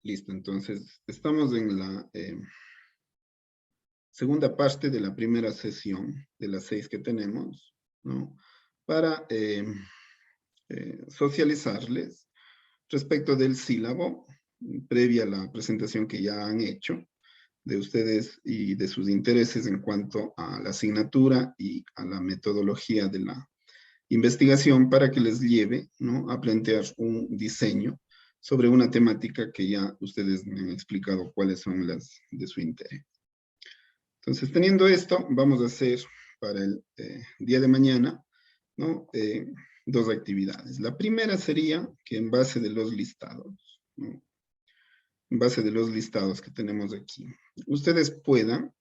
Listo, entonces estamos en la segunda parte de la primera sesión de las 6 que tenemos, ¿no? Para socializarles respecto del sílabo, previa a la presentación que ya han hecho de ustedes y de sus intereses en cuanto a la asignatura y a la metodología de la investigación para que les lleve, ¿no?, a plantear un diseño sobre una temática que ya ustedes me han explicado cuáles son las de su interés. Entonces, teniendo esto, vamos a hacer para el día de mañana, ¿no?, dos actividades. La primera sería que en base de los listados, ¿no?, en base de los listados que tenemos aquí, ustedes puedan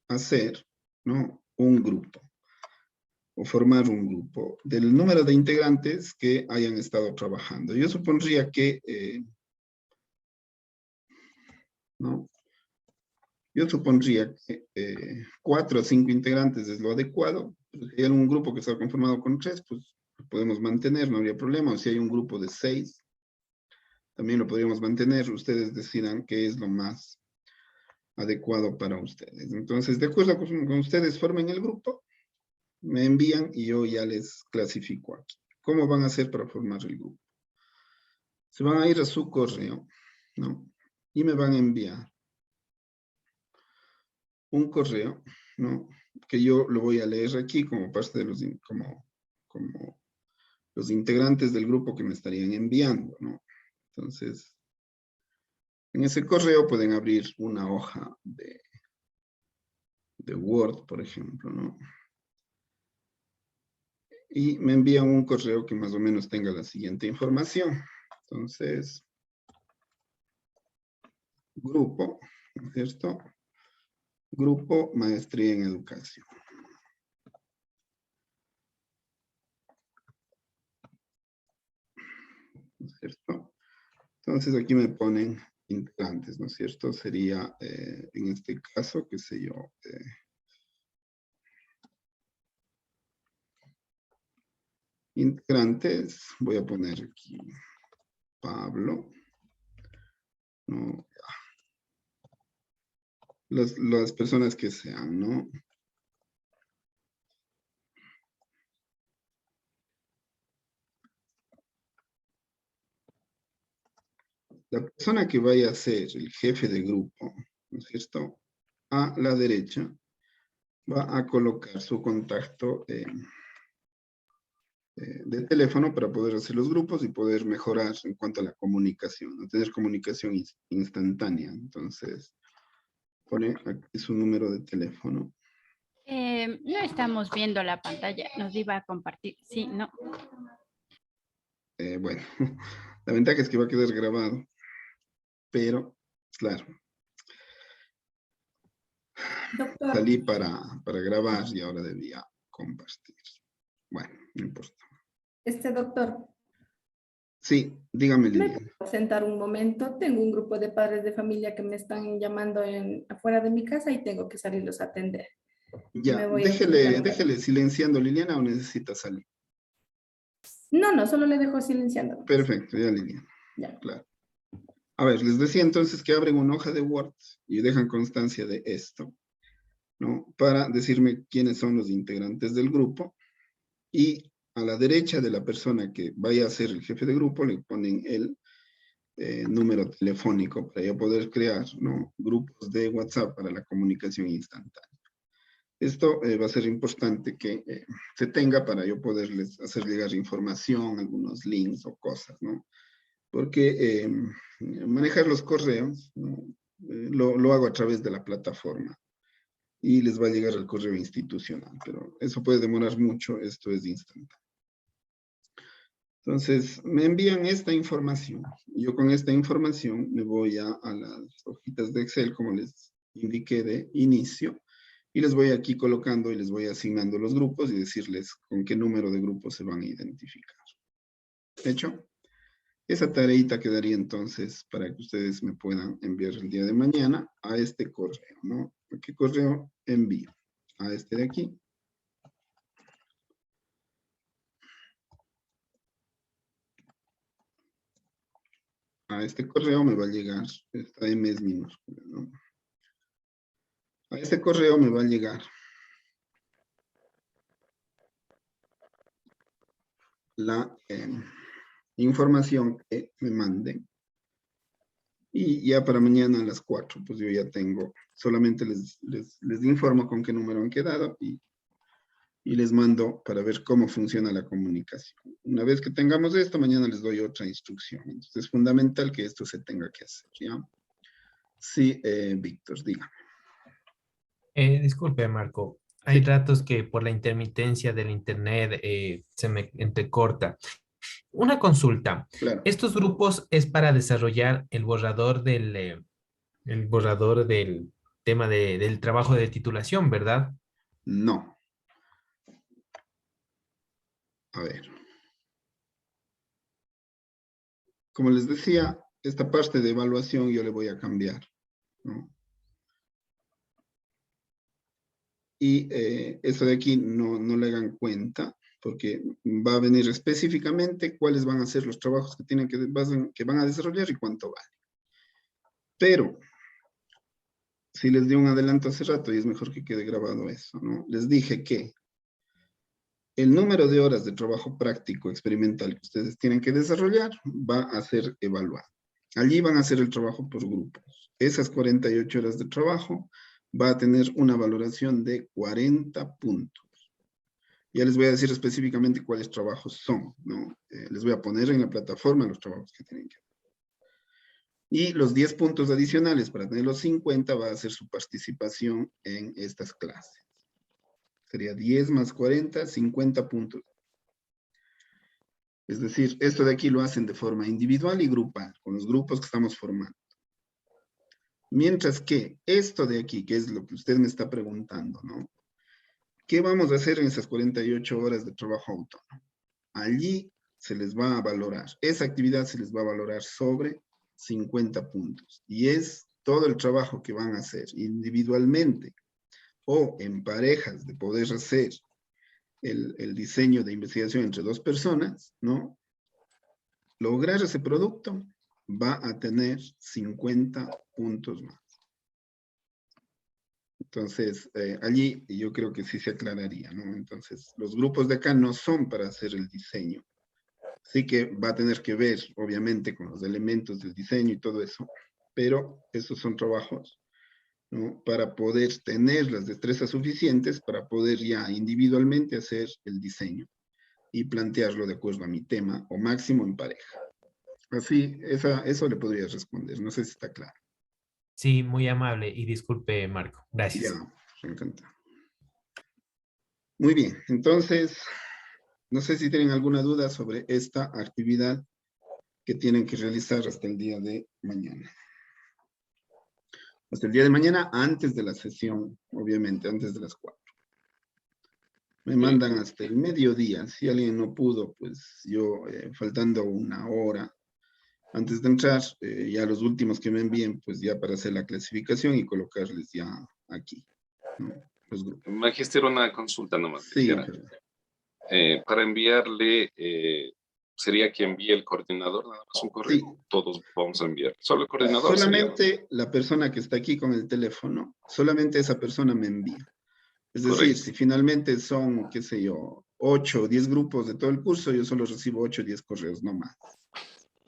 hacer, ¿no?, un grupo o formar un grupo del número de integrantes que hayan estado trabajando. Yo supondría que, ¿no?, yo supondría que 4 o 5 integrantes es lo adecuado. Si hay algún grupo que está conformado con 3, pues podemos mantener, no habría problema. O si hay un grupo de 6, también lo podríamos mantener. Ustedes decidan qué es lo más adecuado para ustedes. Entonces, de acuerdo con ustedes, formen el grupo, me envían y yo ya les clasifico aquí. ¿Cómo van a hacer para formar el grupo? Se van a ir a su correo, ¿no?, y me van a enviar un correo, ¿no?, que yo lo voy a leer aquí como parte de los, como los integrantes del grupo que me estarían enviando, ¿no? Entonces, en ese correo pueden abrir una hoja de Word, por ejemplo, ¿no? Y me envían un correo que más o menos tenga la siguiente información. Entonces, grupo, ¿no es cierto? Grupo Maestría en Educación. ¿No es cierto? Entonces aquí me ponen integrantes, ¿no es cierto? Sería, en este caso, qué sé yo, integrantes, voy a poner aquí Pablo, ¿no? Las personas que sean, ¿no? La persona que vaya a ser el jefe de grupo, ¿no es cierto?, a la derecha va a colocar su contacto de teléfono para poder hacer los grupos y poder mejorar en cuanto a la comunicación, ¿no?, tener comunicación instantánea. Entonces, pone aquí su número de teléfono. No estamos viendo la pantalla, nos iba a compartir. Sí, no. Bueno, la ventaja es que va a quedar grabado, pero, claro, Doctor, salí para grabar y ahora debía compartir. Bueno, no importa. doctor, Sí, dígame, ¿me Liliana. puedo sentar un momento? Tengo un grupo de padres de familia que me están llamando afuera de mi casa y tengo que salirlos a atender. Ya, Me voy a ausentar déjele, un ratito. déjele silenciando, Liliana, o necesita salir. No, no, solo le dejo silenciando. Perfecto, ya, Liliana. Ya. Claro. A ver, les decía entonces que abren una hoja de Word y dejan constancia de esto, ¿no?, para decirme quiénes son los integrantes del grupo, y a la derecha de la persona que vaya a ser el jefe de grupo le ponen el número telefónico para yo poder crear, ¿no?, grupos de WhatsApp para la comunicación instantánea. Esto va a ser importante que se tenga para yo poderles hacer llegar información, algunos links o cosas, ¿no? Porque manejar los correos, ¿no?, lo hago a través de la plataforma y les va a llegar el correo institucional, pero eso puede demorar mucho, esto es instantáneo. Entonces, me envían esta información. Yo con esta información me voy a las hojitas de Excel, como les indiqué de inicio, y les voy aquí colocando y les voy asignando los grupos y decirles con qué número de grupos se van a identificar. ¿Hecho? Esa tareita quedaría entonces para que ustedes me puedan enviar el día de mañana a este correo, ¿no? ¿A qué correo envío? A este de aquí. a este correo me va a llegar, esta M es minúscula, ¿no? A este correo me va a llegar la información que me manden. Y ya para mañana a las 4, pues yo ya tengo, solamente les informo con qué número han quedado y les mando para ver cómo funciona la comunicación. Una vez que tengamos esto, mañana les doy otra instrucción. Entonces es fundamental que esto se tenga que hacer, ¿ya? Sí, Víctor, diga. Disculpe, Marco. Hay Sí. ratos que por la intermitencia del internet se me entrecorta. Una consulta. Claro. Estos grupos es para desarrollar el borrador del tema del trabajo de titulación, ¿verdad? No. A ver. Como les decía, esta parte de evaluación yo le voy a cambiar, ¿no? Y eso de aquí no le hagan cuenta, porque va a venir específicamente cuáles van a ser los trabajos que van a desarrollar y cuánto vale. Pero, si les di un adelanto hace rato, y es mejor que quede grabado eso, ¿no? Les dije que el número de horas de trabajo práctico experimental que ustedes tienen que desarrollar va a ser evaluado. Allí van a hacer el trabajo por grupos. Esas 48 horas de trabajo va a tener una valoración de 40 puntos. Ya les voy a decir específicamente cuáles trabajos son, ¿no? Les voy a poner en la plataforma los trabajos que tienen que hacer. Y los 10 puntos adicionales para tener los 50 va a ser su participación en estas clases. Sería 10 más 40, 50 puntos. Es decir, esto de aquí lo hacen de forma individual y grupal, con los grupos que estamos formando. Mientras que esto de aquí, que es lo que usted me está preguntando, ¿no? ¿Qué vamos a hacer en esas 48 horas de trabajo autónomo? Allí se les va a valorar, esa actividad se les va a valorar sobre 50 puntos. Y es todo el trabajo que van a hacer individualmente o en parejas de poder hacer el diseño de investigación entre dos personas, ¿no? Lograr ese producto va a tener 50 puntos más. Entonces, allí yo creo que sí se aclararía, ¿no? Entonces, los grupos de acá no son para hacer el diseño. Sí que va a tener que ver, obviamente, con los elementos del diseño y todo eso, pero esos son trabajos, ¿no? Para poder tener las destrezas suficientes para poder ya individualmente hacer el diseño y plantearlo de acuerdo a mi tema, o máximo en pareja. Así, eso le podría responder. No sé si está claro. Sí, muy amable y disculpe, Marco. Ya, Gracias. me encanta. Muy bien, entonces, no sé si tienen alguna duda sobre esta actividad que tienen que realizar hasta el día de mañana. Hasta el día de mañana, antes de la sesión, obviamente, antes de las 4. Me mandan hasta el mediodía. Si alguien no pudo, pues yo, faltando una hora antes de entrar, ya los últimos que me envíen, pues ya para hacer la clasificación y colocarles ya aquí, ¿no? Los grupos. Magister, una consulta nomás. Sí, para enviarle, ¿sería que envíe el coordinador nada más un correo? sí. Todos vamos a enviar. Solo el coordinador Solamente sería, ¿no? la persona que está aquí con el teléfono, solamente esa persona me envía. Es decir, Correcto. si finalmente son, qué sé yo, 8 o 10 grupos de todo el curso, yo solo recibo 8 o 10 correos, no más.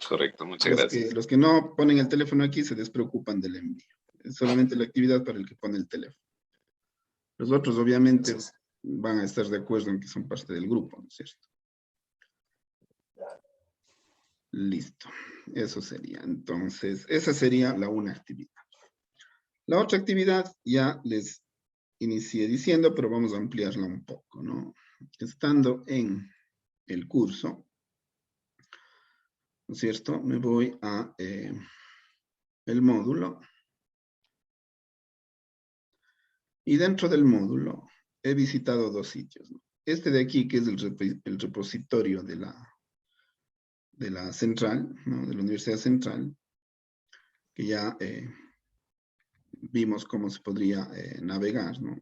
Correcto, muchas gracias. Los que no ponen el teléfono aquí se despreocupan del envío. Es solamente la actividad para el que pone el teléfono. Los otros, obviamente, Gracias. van a estar de acuerdo en que son parte del grupo, ¿no es cierto? Listo. Eso sería. Entonces, esa sería la una actividad. La otra actividad ya les inicié diciendo, pero vamos a ampliarla un poco, ¿no? Estando en el curso, ¿no es cierto? Me voy a el módulo. Y dentro del módulo he visitado dos sitios, ¿no? Este de aquí, que es el repositorio de la central, ¿no? De la Universidad Central, que ya vimos cómo se podría navegar, ¿no?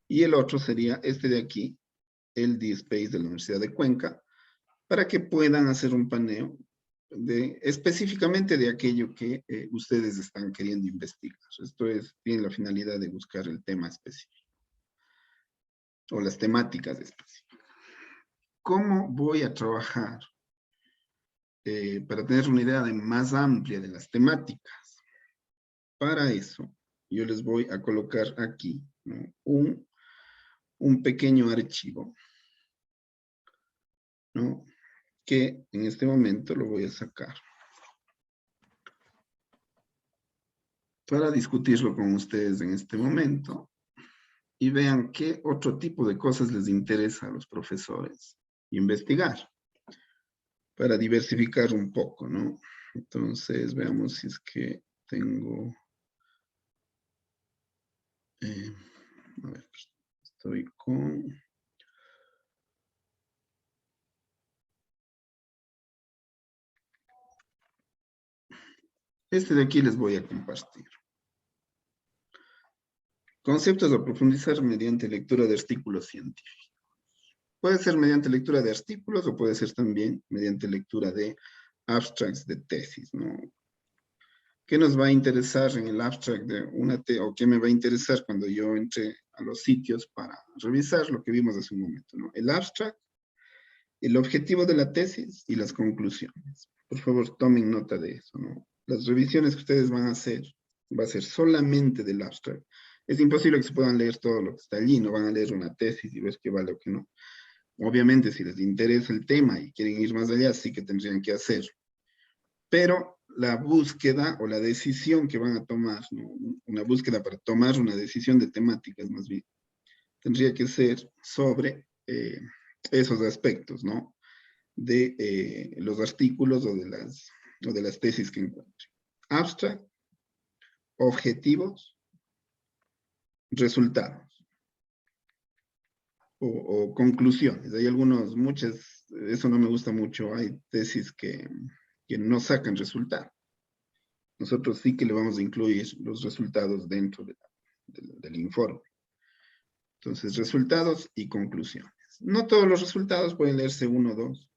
Y el otro sería este de aquí, el DSpace de la Universidad de Cuenca, para que puedan hacer un paneo específicamente de aquello que ustedes están queriendo investigar. Esto tiene la finalidad de buscar el tema específico o las temáticas específicas. ¿Cómo voy a trabajar para tener una idea más amplia de las temáticas? Para eso, yo les voy a colocar aquí, ¿no?, un pequeño archivo, ¿no?, que en este momento lo voy a sacar para discutirlo con ustedes en este momento y vean qué otro tipo de cosas les interesa a los profesores investigar para diversificar un poco, ¿no? Entonces, veamos si es que tengo... a ver, estoy con... Este de aquí les voy a compartir. Conceptos a profundizar mediante lectura de artículos científicos. Puede ser mediante lectura de artículos o puede ser también mediante lectura de abstracts de tesis, ¿no? ¿Qué nos va a interesar en el abstract de una tesis o qué me va a interesar cuando yo entre a los sitios para revisar lo que vimos hace un momento, ¿no? El abstract, el objetivo de la tesis y las conclusiones. Por favor, tomen nota de eso, ¿no? Las revisiones que ustedes van a hacer va a ser solamente del abstract. Es imposible que se puedan leer todo lo que está allí, no van a leer una tesis y ver qué vale o qué no. Obviamente, si les interesa el tema y quieren ir más allá, sí que tendrían que hacerlo. Pero la búsqueda o la decisión que van a tomar, ¿no?, una búsqueda para tomar una decisión de temáticas más bien, tendría que ser sobre esos aspectos, ¿no?, de los artículos o de las tesis que encuentren. Abstract, objetivos, resultados o conclusiones. Hay muchas, eso no me gusta mucho, hay tesis que no sacan resultados. Nosotros sí que le vamos a incluir los resultados dentro del informe. Entonces, resultados y conclusiones. No todos los resultados pueden leerse 1 o 2.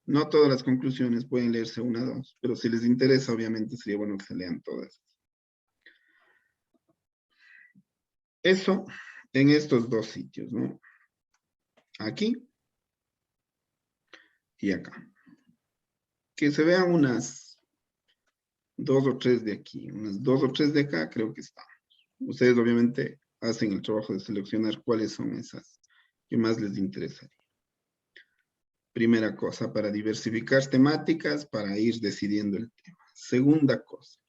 No todas las conclusiones pueden leerse 1 o 2. Pero si les interesa, obviamente sería bueno que se lean todas. Eso en estos 2 sitios, ¿no? Aquí y acá. Que se vean unas 2 o 3 de aquí, unas 2 o 3 de acá, creo que estamos. Ustedes obviamente hacen el trabajo de seleccionar cuáles son esas que más les interesaría. Primera cosa, para diversificar temáticas, para ir decidiendo el tema. Segunda cosa.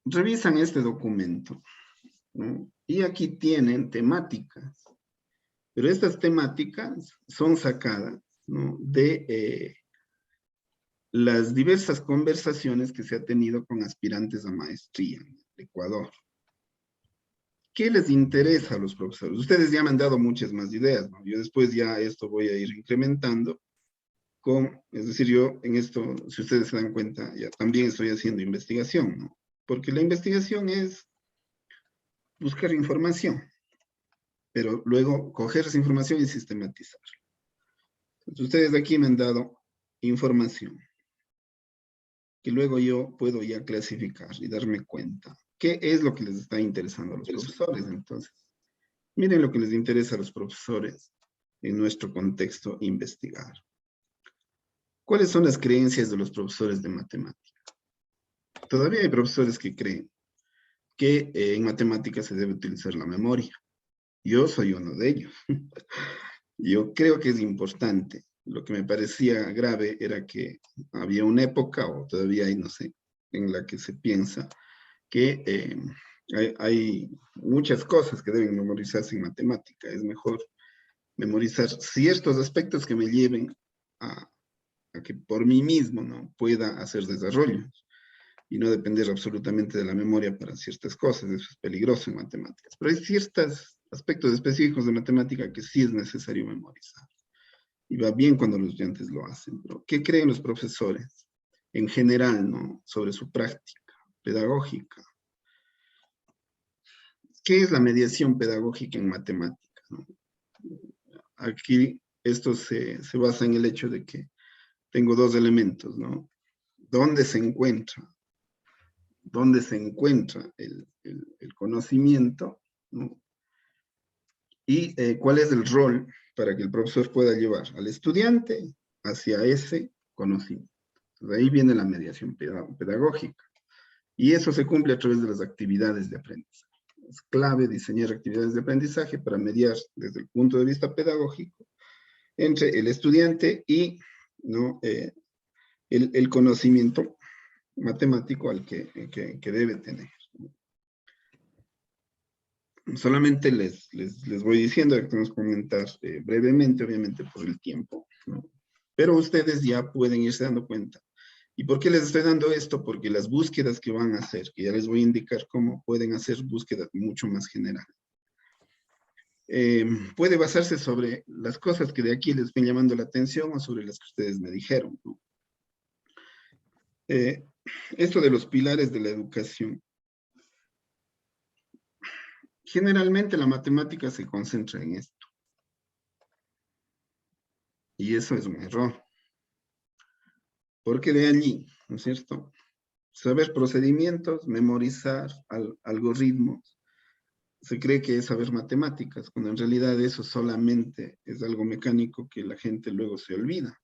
Revisan este documento, ¿no? Y aquí tienen temáticas. Pero estas temáticas son sacadas, ¿no?, de las diversas conversaciones que se ha tenido con aspirantes a maestría en Ecuador. ¿Qué les interesa a los profesores? Ustedes ya me han dado muchas más ideas, ¿no? Yo después ya esto voy a ir incrementando es decir, yo en esto, si ustedes se dan cuenta, ya también estoy haciendo investigación, ¿no? Porque la investigación es buscar información, pero luego coger esa información y sistematizarla. Entonces, ustedes aquí me han dado información que luego yo puedo ya clasificar y darme cuenta qué es lo que les está interesando a los profesores. Entonces, miren lo que les interesa a los profesores en nuestro contexto investigar. ¿Cuáles son las creencias de los profesores de matemática? Todavía hay profesores que creen que en matemáticas se debe utilizar la memoria. Yo soy uno de ellos. Yo creo que es importante. Lo que me parecía grave era que había una época, o todavía hay, no sé, en la que se piensa que hay muchas cosas que deben memorizarse en matemática. Es mejor memorizar ciertos aspectos que me lleven a que por mí mismo, ¿no?, pueda hacer desarrollos y no depender absolutamente de la memoria para ciertas cosas. Eso es peligroso en matemáticas. Pero hay ciertos aspectos específicos de matemática que sí es necesario memorizar. Y va bien cuando los estudiantes lo hacen. Pero ¿qué creen los profesores en general, ¿no?, sobre su práctica pedagógica? ¿Qué es la mediación pedagógica en matemática, ¿no? aquí esto se basa en el hecho de que tengo dos elementos, ¿no? ¿Dónde se encuentra? ¿Dónde se encuentra el conocimiento? ¿No? Y cuál es el rol para que el profesor pueda llevar al estudiante hacia ese conocimiento. De ahí viene la mediación pedagógica. Y eso se cumple a través de las actividades de aprendizaje. Es clave diseñar actividades de aprendizaje para mediar desde el punto de vista pedagógico entre el estudiante y, ¿no? El conocimiento matemático al que debe tener. Solamente les voy diciendo que tenemos que comentar brevemente, obviamente por el tiempo, ¿no? Pero ustedes ya pueden irse dando cuenta. ¿Y por qué les estoy dando esto? Porque las búsquedas que van a hacer, que ya les voy a indicar cómo pueden hacer búsquedas mucho más generales. Puede basarse sobre las cosas que de aquí les ven llamando la atención o sobre las que ustedes me dijeron, ¿no? Esto de los pilares de la educación. Generalmente la matemática se concentra en esto. Y eso es un error. Porque de allí, ¿no es cierto? Saber procedimientos, memorizar algoritmos, se cree que es saber matemáticas, cuando en realidad eso solamente es algo mecánico que la gente luego se olvida.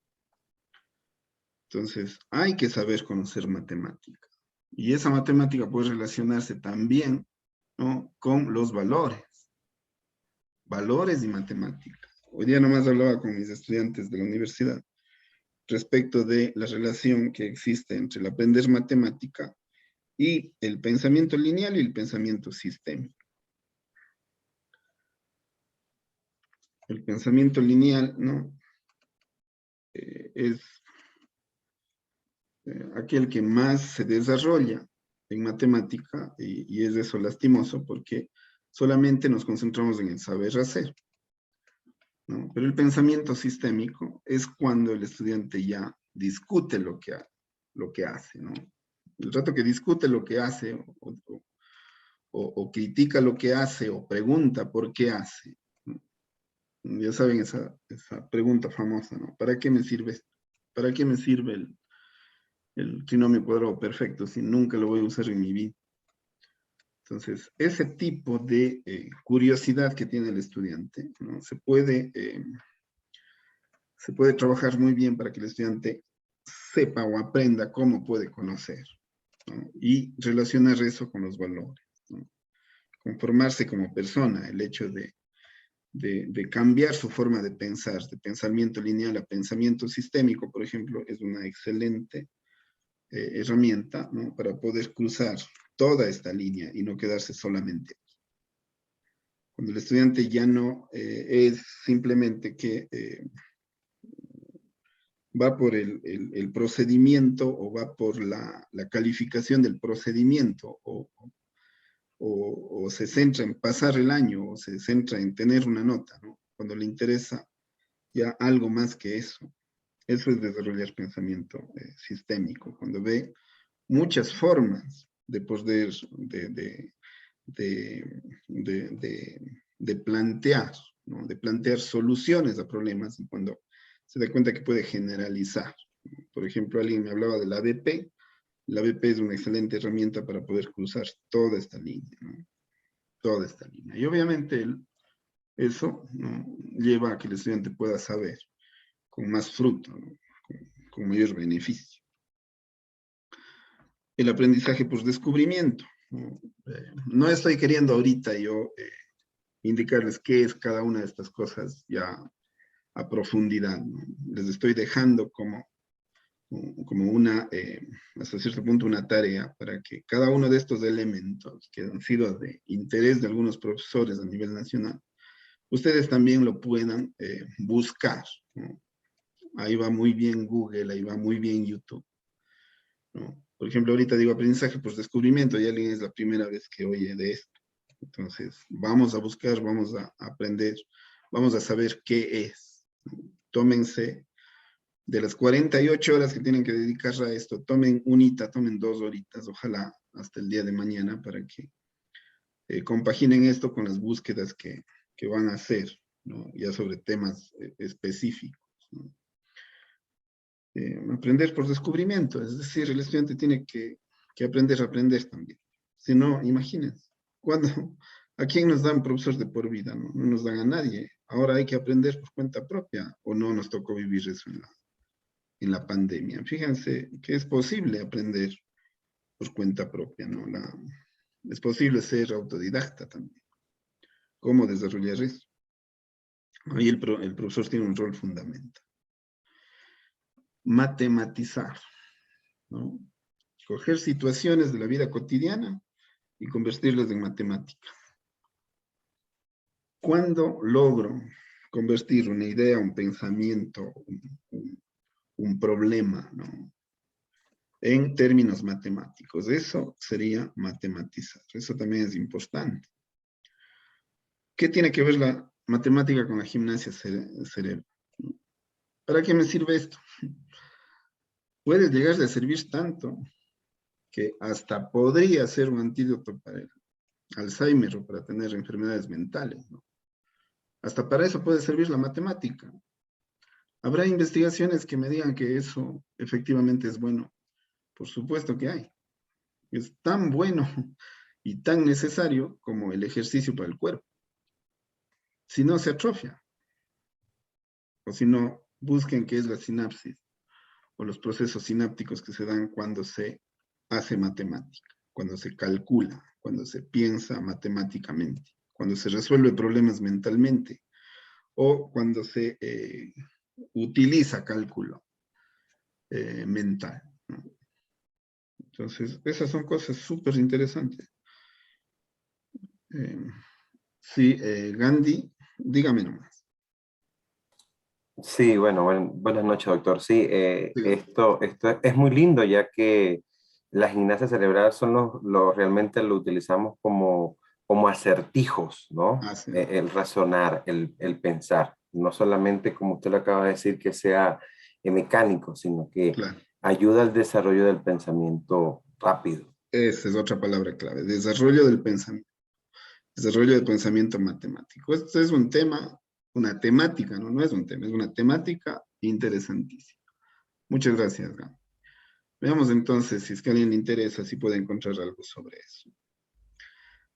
Entonces, hay que saber conocer matemática. Y esa matemática puede relacionarse también, ¿no? Con los valores. Valores y matemáticas. Hoy día nomás hablaba con mis estudiantes de la universidad respecto de la relación que existe entre el aprender matemática y el pensamiento lineal y el pensamiento sistémico. El pensamiento lineal, ¿no? Es aquel que más se desarrolla en matemática y es eso lastimoso porque solamente nos concentramos en el saber hacer, ¿no? Pero el pensamiento sistémico es cuando el estudiante ya discute lo que hace, ¿no? El rato que discute lo que hace o critica lo que hace o pregunta por qué hace, ¿no? Ya saben esa pregunta famosa, ¿no? ¿Para qué me sirve esto? ¿Para qué me sirve el trinomio cuadrado perfecto si nunca lo voy a usar en mi vida? Entonces, ese tipo de curiosidad que tiene el estudiante, ¿no? Se puede trabajar muy bien para que el estudiante sepa o aprenda cómo puede conocer, ¿no? Y relacionar eso con los valores, ¿no? Conformarse como persona, el hecho de cambiar su forma de pensar, de pensamiento lineal a pensamiento sistémico, por ejemplo, es una excelente herramienta, ¿no? Para poder cruzar toda esta línea y no quedarse solamente aquí. Cuando el estudiante ya no es simplemente que va por el procedimiento o va por la calificación del procedimiento o se centra en pasar el año o se centra en tener una nota, ¿no? Cuando le interesa ya algo más que eso. Eso es desarrollar pensamiento sistémico, cuando ve muchas formas de poder, de plantear, ¿no? De plantear soluciones a problemas y cuando se da cuenta que puede generalizar. Por ejemplo, alguien me hablaba de la ABP. La ABP es una excelente herramienta para poder cruzar toda esta línea, ¿no? Toda esta línea. Y obviamente eso, ¿no? Lleva a que el estudiante pueda saber con más fruto, ¿no? Con mayor beneficio. El aprendizaje por descubrimiento, ¿no? No estoy queriendo ahorita yo indicarles qué es cada una de estas cosas ya a profundidad, ¿no? Les estoy dejando como una, hasta cierto punto, una tarea para que cada uno de estos elementos que han sido de interés de algunos profesores a nivel nacional, ustedes también lo puedan buscar, ¿no? Ahí va muy bien Google, ahí va muy bien YouTube, ¿no? Por ejemplo, ahorita digo aprendizaje por descubrimiento y alguien es la primera vez que oye de esto. Entonces, vamos a buscar, vamos a aprender, vamos a saber qué es. Tómense de las 48 horas que tienen que dedicar a esto, tomen unita, tomen 2 horitas, ojalá hasta el día de mañana para que compaginen esto con las búsquedas que van a hacer ¿no? Ya sobre temas específicos, ¿no? Aprender por descubrimiento, es decir, el estudiante tiene que aprender a aprender también. Si no, imagínense, ¿a quién nos dan profesores de por vida? No, no nos dan a nadie. Ahora hay que aprender por cuenta propia, o no nos tocó vivir eso en la pandemia. Fíjense que es posible aprender por cuenta propia, ¿no? Es posible ser autodidacta también. ¿Cómo desarrollar eso? Ahí el profesor tiene un rol fundamental. Matematizar, ¿no? Coger situaciones de la vida cotidiana y convertirlas en matemática. ¿Cuándo logro convertir una idea, un pensamiento, un problema, ¿no?, en términos matemáticos? Eso sería matematizar. Eso también es importante. ¿Qué tiene que ver la matemática con la gimnasia cerebral? ¿Para qué me sirve esto? Puede llegar a servir tanto que hasta podría ser un antídoto para el Alzheimer o para tener enfermedades mentales, ¿no? Hasta para eso puede servir la matemática. ¿Habrá investigaciones que me digan que eso efectivamente es bueno? Por supuesto que hay. Es tan bueno y tan necesario como el ejercicio para el cuerpo. Si no, se atrofia. O si no, busquen qué es la sinapsis o los procesos sinápticos que se dan cuando se hace matemática, cuando se calcula, cuando se piensa matemáticamente, cuando se resuelve problemas mentalmente o cuando se utiliza cálculo mental, ¿no? Entonces, esas son cosas súper interesantes. Sí, Gandhi, dígame nomás. Sí, bueno, buenas noches, doctor. Sí, Sí, esto es muy lindo, ya que la gimnasia cerebral son realmente lo utilizamos como acertijos, ¿no? sí, El razonar, el pensar. No solamente, como usted lo acaba de decir, que sea mecánico, sino que claro. ayuda al desarrollo del pensamiento rápido. Esa es otra palabra clave, desarrollo del pensamiento. Desarrollo del pensamiento matemático. Este es un tema, una temática, ¿no? No es un tema, es una temática interesantísima. Muchas gracias, Gam. Veamos entonces si es que a alguien le interesa, si puede encontrar algo sobre eso.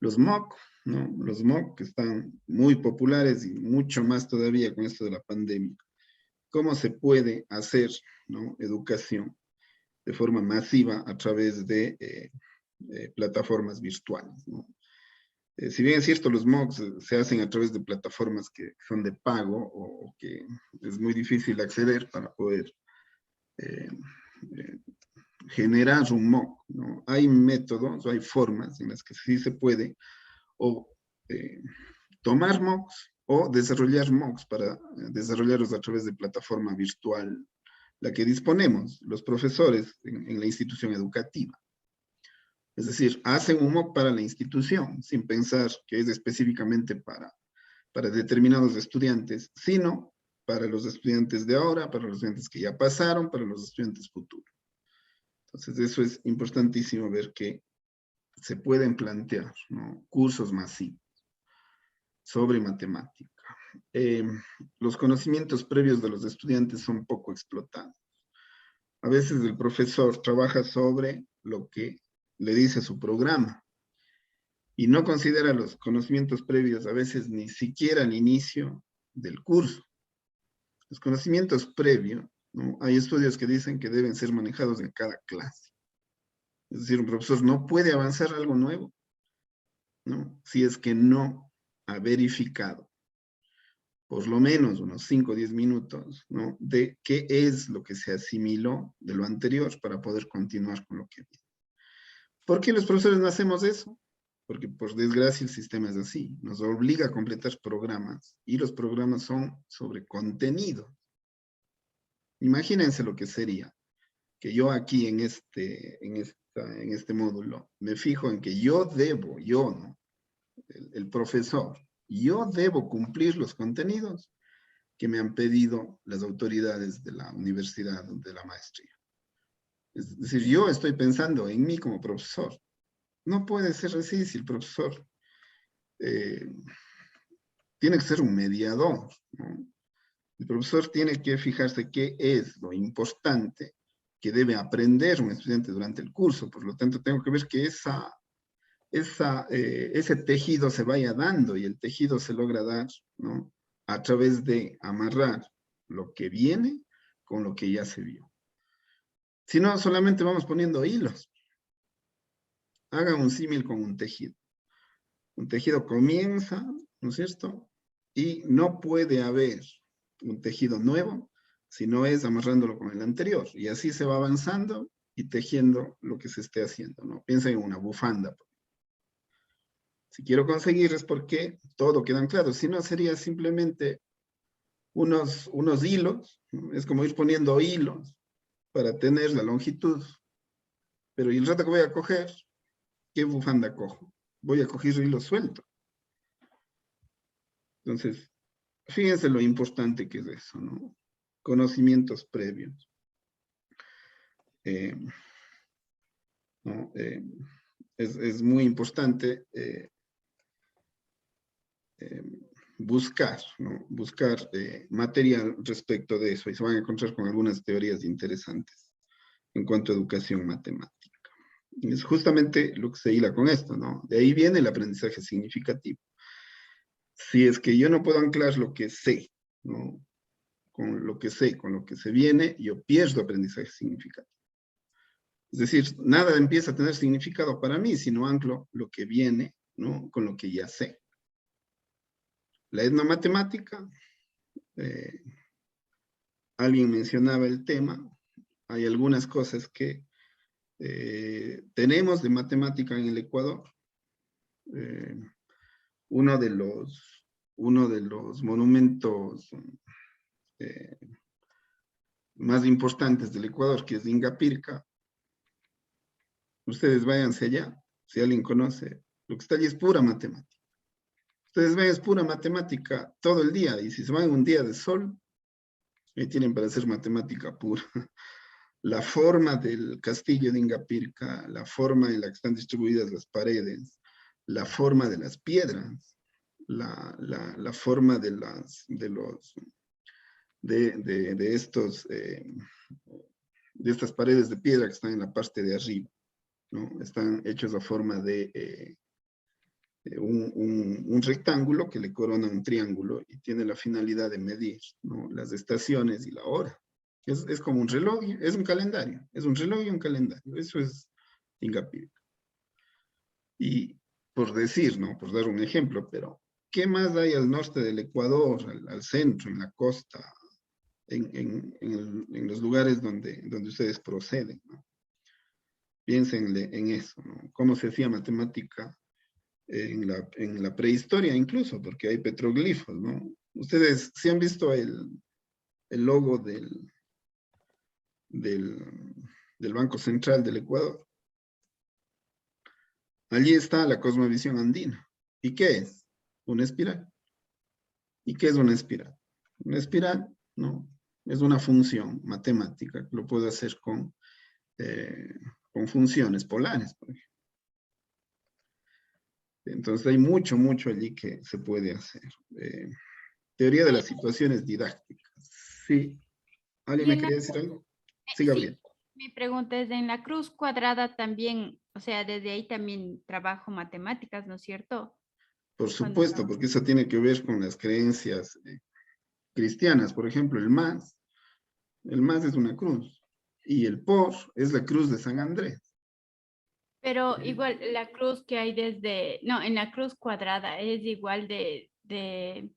Los MOOC, ¿no? Los MOOC que están muy populares y mucho más todavía con esto de la pandemia. ¿Cómo se puede hacer, ¿no?, educación de forma masiva a través de plataformas virtuales, ¿no? Si bien es cierto, los MOOCs se hacen a través de plataformas que son de pago o que es muy difícil acceder para poder eh, eh, generar un MOOC, ¿no? Hay métodos, hay formas en las que sí se puede o tomar MOOCs o desarrollar MOOCs para desarrollarlos a través de plataforma virtual, la que disponemos los profesores en la institución educativa. Es decir, hacen un MOOC para la institución, sin pensar que es específicamente para determinados estudiantes, sino para los estudiantes de ahora, para los estudiantes que ya pasaron, para los estudiantes futuros. Entonces, eso es importantísimo ver que se pueden plantear, ¿no?, cursos masivos sobre matemática. Los conocimientos previos de los estudiantes son poco explotados. A veces el profesor trabaja sobre lo que le dice su programa y no considera los conocimientos previos, a veces ni siquiera al inicio del curso. Los conocimientos previos, ¿no?, hay estudios que dicen que deben ser manejados en cada clase. Es decir, un profesor no puede avanzar algo nuevo, ¿no?, si es que no ha verificado por lo menos unos 5 o 10 minutos, ¿no?, de qué es lo que se asimiló de lo anterior para poder continuar con lo que viene. ¿Por qué los profesores no hacemos eso? Porque por desgracia el sistema es así, nos obliga a completar programas y los programas son sobre contenido. Imagínense lo que sería que yo aquí en este módulo me fijo en que yo ¿no?, el profesor, yo debo cumplir los contenidos que me han pedido las autoridades de la universidad, de la maestría. Es decir, yo estoy pensando en mí como profesor. No puede ser así si el profesor tiene que ser un mediador, ¿no? El profesor tiene que fijarse qué es lo importante que debe aprender un estudiante durante el curso. Por lo tanto, tengo que ver que ese tejido se vaya dando, y el tejido se logra dar, ¿no?, a través de amarrar lo que viene con lo que ya se vio. Si no, solamente vamos poniendo hilos. Hagan un símil con un tejido. Un tejido comienza, ¿no es cierto? Y no puede haber un tejido nuevo si no es amarrándolo con el anterior. Y así se va avanzando y tejiendo lo que se esté haciendo, ¿no? Piensen en una bufanda. Si quiero conseguir es porque todo queda claro. Si no, sería simplemente unos hilos, ¿no? Es como ir poniendo hilos para tener la longitud. Pero y el rato que voy a coger, ¿qué bufanda cojo? Voy a coger hilo suelto. Entonces, fíjense lo importante que es eso, ¿no? Conocimientos previos. ¿No? Es muy importante buscar, ¿no? Buscar material respecto de eso, y se van a encontrar con algunas teorías interesantes en cuanto a educación matemática. Y es justamente lo que se hila con esto, ¿no? De ahí viene el aprendizaje significativo. Si es que yo no puedo anclar lo que sé, ¿no?, con lo que sé, con lo que se viene, yo pierdo aprendizaje significativo. Es decir, nada empieza a tener significado para mí si no anclo lo que viene, ¿no?, con lo que ya sé. La etnomatemática, alguien mencionaba el tema, hay algunas cosas que tenemos de matemática en el Ecuador. Uno de los monumentos más importantes del Ecuador, que es Ingapirca. Ustedes váyanse allá, si alguien conoce, lo que está allí es pura matemática. Ustedes ven, es pura matemática todo el día, y si se van un día de sol, ahí tienen para hacer matemática pura. La forma del castillo de Ingapirca, la forma en la que están distribuidas las paredes, la forma de las piedras, la forma de estas paredes de piedra que están en la parte de arriba, ¿no? Están hechos a forma de un rectángulo que le corona un triángulo y tiene la finalidad de medir, ¿no?, las estaciones y la hora. Es como un reloj, es un calendario, es un reloj y un calendario. Eso es Ingapirca. Y por decir, ¿no?, por dar un ejemplo, pero ¿qué más hay al norte del Ecuador, al centro, en la costa, en los lugares donde ustedes proceden, ¿no? Piensen en eso, ¿no? Cómo se hacía matemática en la prehistoria incluso, porque hay petroglifos, ¿no? Ustedes sí han visto el logo del Banco Central del Ecuador. Allí está la cosmovisión andina. ¿Y qué es? Una espiral. ¿Y qué es una espiral? Una espiral, ¿no?, es una función matemática. Lo puedo hacer con funciones polares, por ejemplo. Entonces hay mucho allí que se puede hacer. Teoría de las situaciones didácticas. Sí. ¿Alguien me quería decir algo? Sí, Gabriel. Sí, mi pregunta es, en la cruz cuadrada también, o sea, desde ahí también trabajo matemáticas, ¿no es cierto? Por supuesto, porque eso tiene que ver con las creencias cristianas. Por ejemplo, el más es una cruz, y el por es la cruz de San Andrés. Pero igual la cruz que hay en la cruz cuadrada es igual de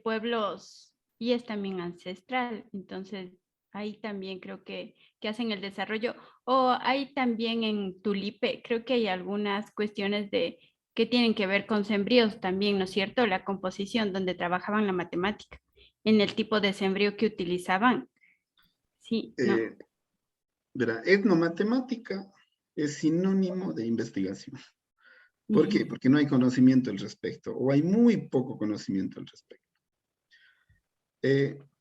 pueblos, y es también ancestral. Entonces, ahí también creo que hacen el desarrollo. O hay también en Tulipe, creo que hay algunas cuestiones que tienen que ver con sembríos también, ¿no es cierto? La composición, donde trabajaban la matemática, en el tipo de sembrío que utilizaban. Sí, no. Verá, etnomatemática es sinónimo de investigación. ¿Por qué? Porque no hay conocimiento al respecto, o hay muy poco conocimiento al respecto.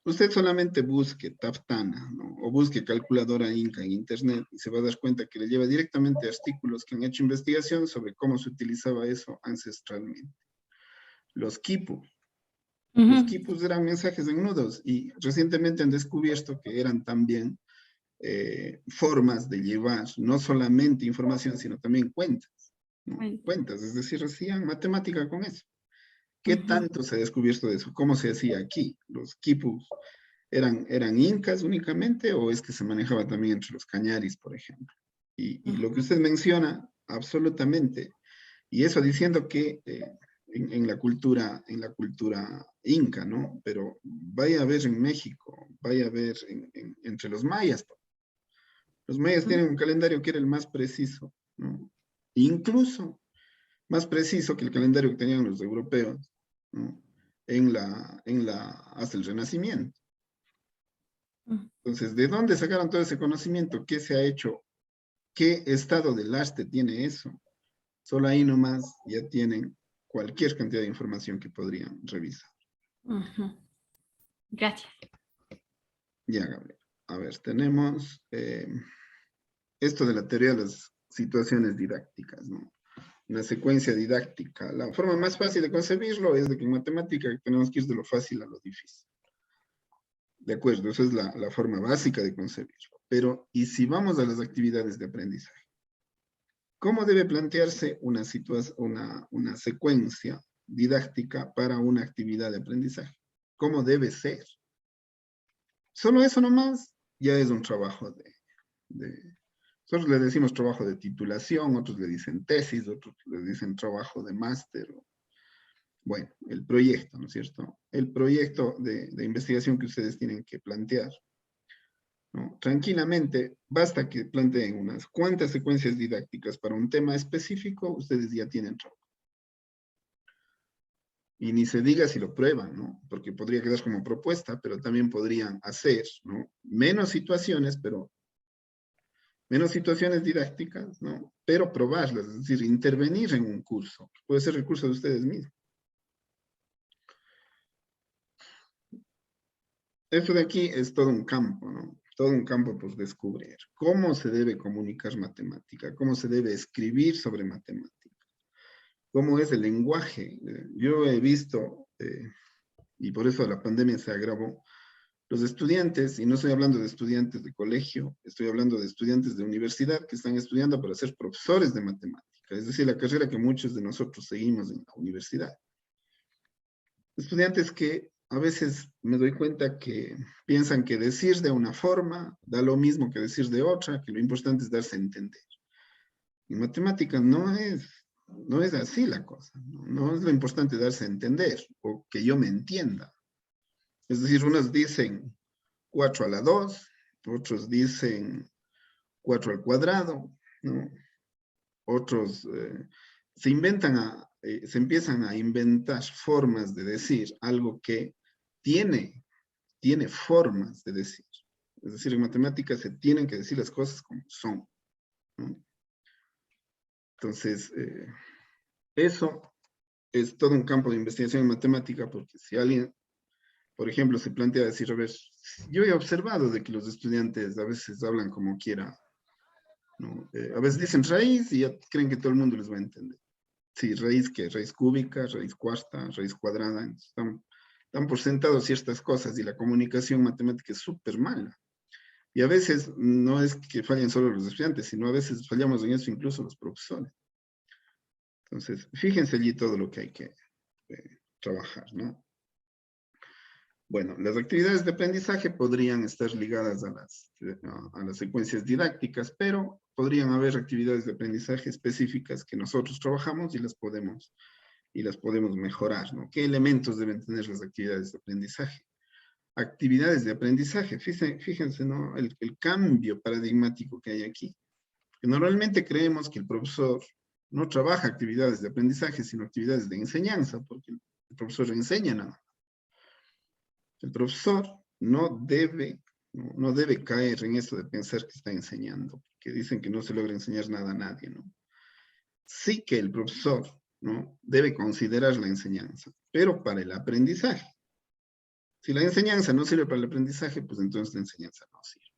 Usted solamente busque Taftana, ¿no?, o busque calculadora Inca en internet, y se va a dar cuenta que le lleva directamente a artículos que han hecho investigación sobre cómo se utilizaba eso ancestralmente. los quipus. Ujú. Los quipus eran mensajes en nudos y recientemente han descubierto que eran también formas de llevar no solamente información, sino también cuentas, ¿no? Cuentas. Cuentas, es decir, hacían matemática con eso. ¿Qué Ujú. tanto se ha descubierto de eso? ¿Cómo se hacía aquí? ¿Los quipus eran incas únicamente o es que se manejaba también entre los cañaris, por ejemplo? Y lo que usted menciona, absolutamente. Y eso diciendo que en la cultura inca, ¿no? Pero vaya a ver en México, vaya a ver entre los mayas. Los mayas tienen un calendario que era el más preciso, ¿no? Incluso más preciso que el calendario que tenían los europeos, ¿no? Hasta el Renacimiento. Entonces, ¿de dónde sacaron todo ese conocimiento? ¿Qué se ha hecho? ¿Qué estado del arte tiene eso? Solo ahí nomás ya tienen cualquier cantidad de información que podrían revisar. Ujú. Gracias. Ya, Gabriel. A ver, tenemos esto de la teoría de las situaciones didácticas, ¿no? Una secuencia didáctica. La forma más fácil de concebirlo es de que en matemática tenemos que ir de lo fácil a lo difícil. De acuerdo, esa es la forma básica de concebirlo. Pero, ¿y si vamos a las actividades de aprendizaje? ¿Cómo debe plantearse una secuencia didáctica para una actividad de aprendizaje? ¿Cómo debe ser? Solo eso nomás ya es un trabajo nosotros le decimos trabajo de titulación, otros le dicen tesis, otros le dicen trabajo de máster. Bueno, el proyecto, ¿no es cierto? El proyecto de investigación que ustedes tienen que plantear, ¿no? Tranquilamente, basta que planteen unas cuantas secuencias didácticas para un tema específico, ustedes ya tienen trabajo. Y ni se diga si lo prueban, ¿no? Porque podría quedar como propuesta, pero también podrían hacer, ¿no? Menos situaciones didácticas, ¿no? Pero probarlas, es decir, intervenir en un curso. Puede ser el curso de ustedes mismos. Esto de aquí es todo un campo, ¿no? Todo un campo por descubrir. ¿Cómo se debe comunicar matemática? ¿Cómo se debe escribir sobre matemática? ¿Cómo es el lenguaje? Yo he visto, y por eso la pandemia se agravó, los estudiantes, y no estoy hablando de estudiantes de colegio, estoy hablando de estudiantes de universidad que están estudiando para ser profesores de matemática, es decir, la carrera que muchos de nosotros seguimos en la universidad. Estudiantes que a veces me doy cuenta que piensan que decir de una forma da lo mismo que decir de otra, que lo importante es darse a entender. En matemáticas no es así la cosa, no es lo importante darse a entender o que yo me entienda. Es decir, unos dicen 4 a la 2, otros dicen 4 al cuadrado, ¿no? Otros se empiezan a inventar formas de decir algo que tiene formas de decir. Es decir, en matemáticas se tienen que decir las cosas como son, ¿no? Entonces, eso es todo un campo de investigación en matemática, porque si alguien, por ejemplo, se plantea decir, a ver, yo he observado de que los estudiantes a veces hablan como quiera, ¿no? A veces dicen raíz y ya creen que todo el mundo les va a entender. Sí, raíz que raíz cúbica, raíz cuarta, raíz cuadrada. Están por sentado ciertas cosas y la comunicación matemática es súper mala. Y a veces no es que fallen solo los estudiantes, sino a veces fallamos en eso incluso los profesores. Entonces, fíjense allí todo lo que hay que trabajar, ¿no? Bueno, las actividades de aprendizaje podrían estar ligadas a las secuencias didácticas, pero podrían haber actividades de aprendizaje específicas que nosotros trabajamos y las podemos mejorar, ¿no? ¿Qué elementos deben tener las actividades de aprendizaje? Actividades de aprendizaje, fíjense, ¿no? El cambio paradigmático que hay aquí. Que normalmente creemos que el profesor no trabaja actividades de aprendizaje, sino actividades de enseñanza, porque el profesor enseña nada. El profesor no debe caer en eso de pensar que está enseñando, porque dicen que no se logra enseñar nada a nadie, ¿no? Sí que el profesor, ¿no?, debe considerar la enseñanza, pero para el aprendizaje. Si la enseñanza no sirve para el aprendizaje, pues entonces la enseñanza no sirve.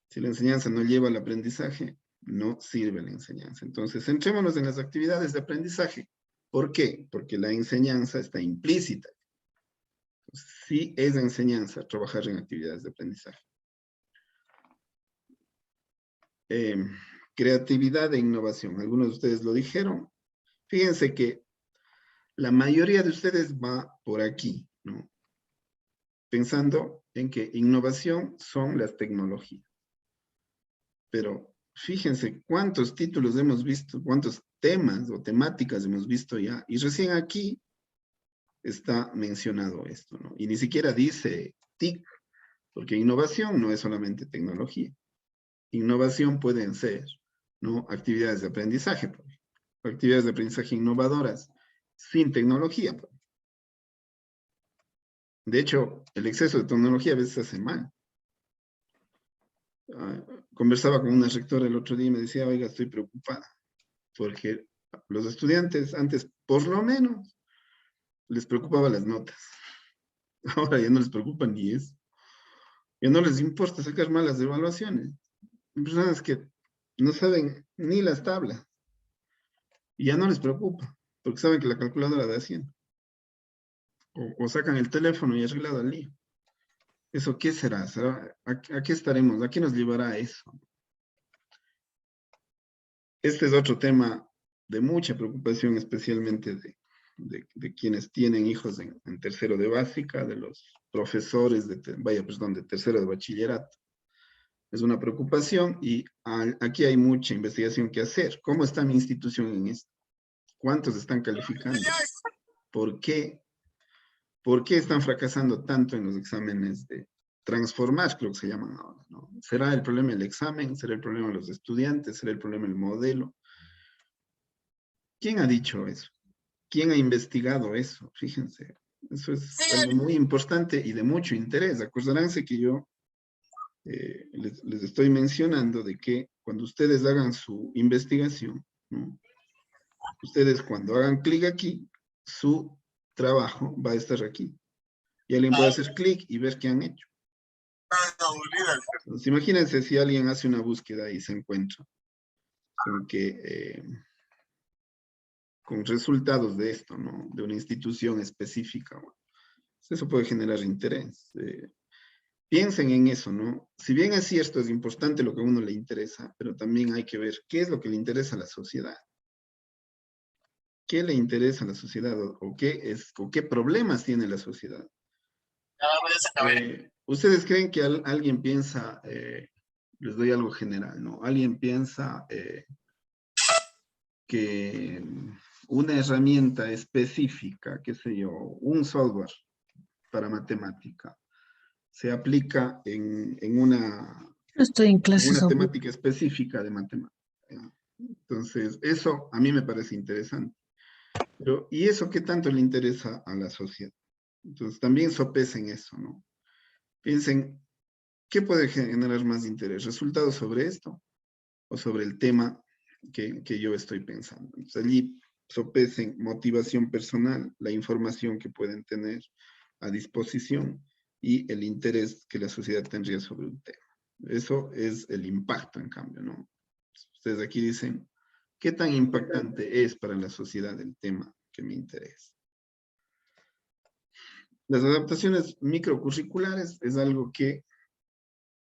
Si la enseñanza no lleva al aprendizaje, no sirve la enseñanza. Entonces, centrémonos en las actividades de aprendizaje. ¿Por qué? Porque la enseñanza está implícita. Sí es enseñanza trabajar en actividades de aprendizaje. Creatividad e innovación. Algunos de ustedes lo dijeron. Fíjense que la mayoría de ustedes va por aquí, ¿no? Pensando en que innovación son las tecnologías. Pero fíjense cuántos títulos hemos visto, cuántos temas o temáticas hemos visto ya. Y recién aquí está mencionado esto, ¿no? Y ni siquiera dice TIC, porque innovación no es solamente tecnología. Innovación pueden ser, ¿no? Actividades de aprendizaje, por ejemplo. Actividades de aprendizaje innovadoras sin tecnología. Por ejemplo. De hecho, el exceso de tecnología a veces hace mal. Conversaba con una rectora el otro día y me decía, oiga, estoy preocupada, porque los estudiantes antes, por lo menos, les preocupaban las notas. Ahora ya no les preocupa ni eso. Ya no les importa sacar malas evaluaciones. Hay personas que no saben ni las tablas. Y ya no les preocupa, porque saben que la calculadora da 100. O sacan el teléfono y arreglado el lío. ¿Eso qué será? ¿A qué estaremos? ¿A qué nos llevará eso? Este es otro tema de mucha preocupación, especialmente de quienes tienen hijos en tercero de básica, de los profesores de tercero de bachillerato. Es una preocupación y aquí hay mucha investigación que hacer. ¿Cómo está mi institución en esto? ¿Cuántos están calificando? ¿Por qué? ¿Por qué están fracasando tanto en los exámenes de transformar, creo que se llaman ahora, ¿no? ¿Será el problema el examen? ¿Será el problema los estudiantes? ¿Será el problema el modelo? ¿Quién ha dicho eso? ¿Quién ha investigado eso? Fíjense, eso es algo muy importante y de mucho interés. Acordaránse que yo les estoy mencionando de que cuando ustedes hagan su investigación, ¿no? Ustedes cuando hagan clic aquí, su trabajo va a estar aquí. Y alguien puede hacer clic y ver qué han hecho. Entonces, imagínense si alguien hace una búsqueda y se encuentra con que con resultados de esto, ¿no? De una institución específica. Bueno, eso puede generar interés. Piensen en eso, ¿no? Si bien es cierto, es importante lo que a uno le interesa, pero también hay que ver qué es lo que le interesa a la sociedad. ¿Qué le interesa a la sociedad o qué problemas tiene la sociedad? ¿Ustedes creen que alguien piensa, les doy algo general, ¿no? Alguien piensa que una herramienta específica, qué sé yo, un software para matemática, se aplica en una Estoy en clases ahorita. temática específica de matemática. Entonces, eso a mí me parece interesante. Pero, ¿y eso qué tanto le interesa a la sociedad? Entonces, también sopesen eso, ¿no? Piensen, ¿qué puede generar más interés? ¿Resultados sobre esto o sobre el tema que yo estoy pensando? Entonces, allí sopesen motivación personal, la información que pueden tener a disposición y el interés que la sociedad tendría sobre un tema. Eso es el impacto, en cambio, ¿no? Ustedes aquí dicen, ¿qué tan impactante es para la sociedad el tema que me interesa? Las adaptaciones microcurriculares es algo que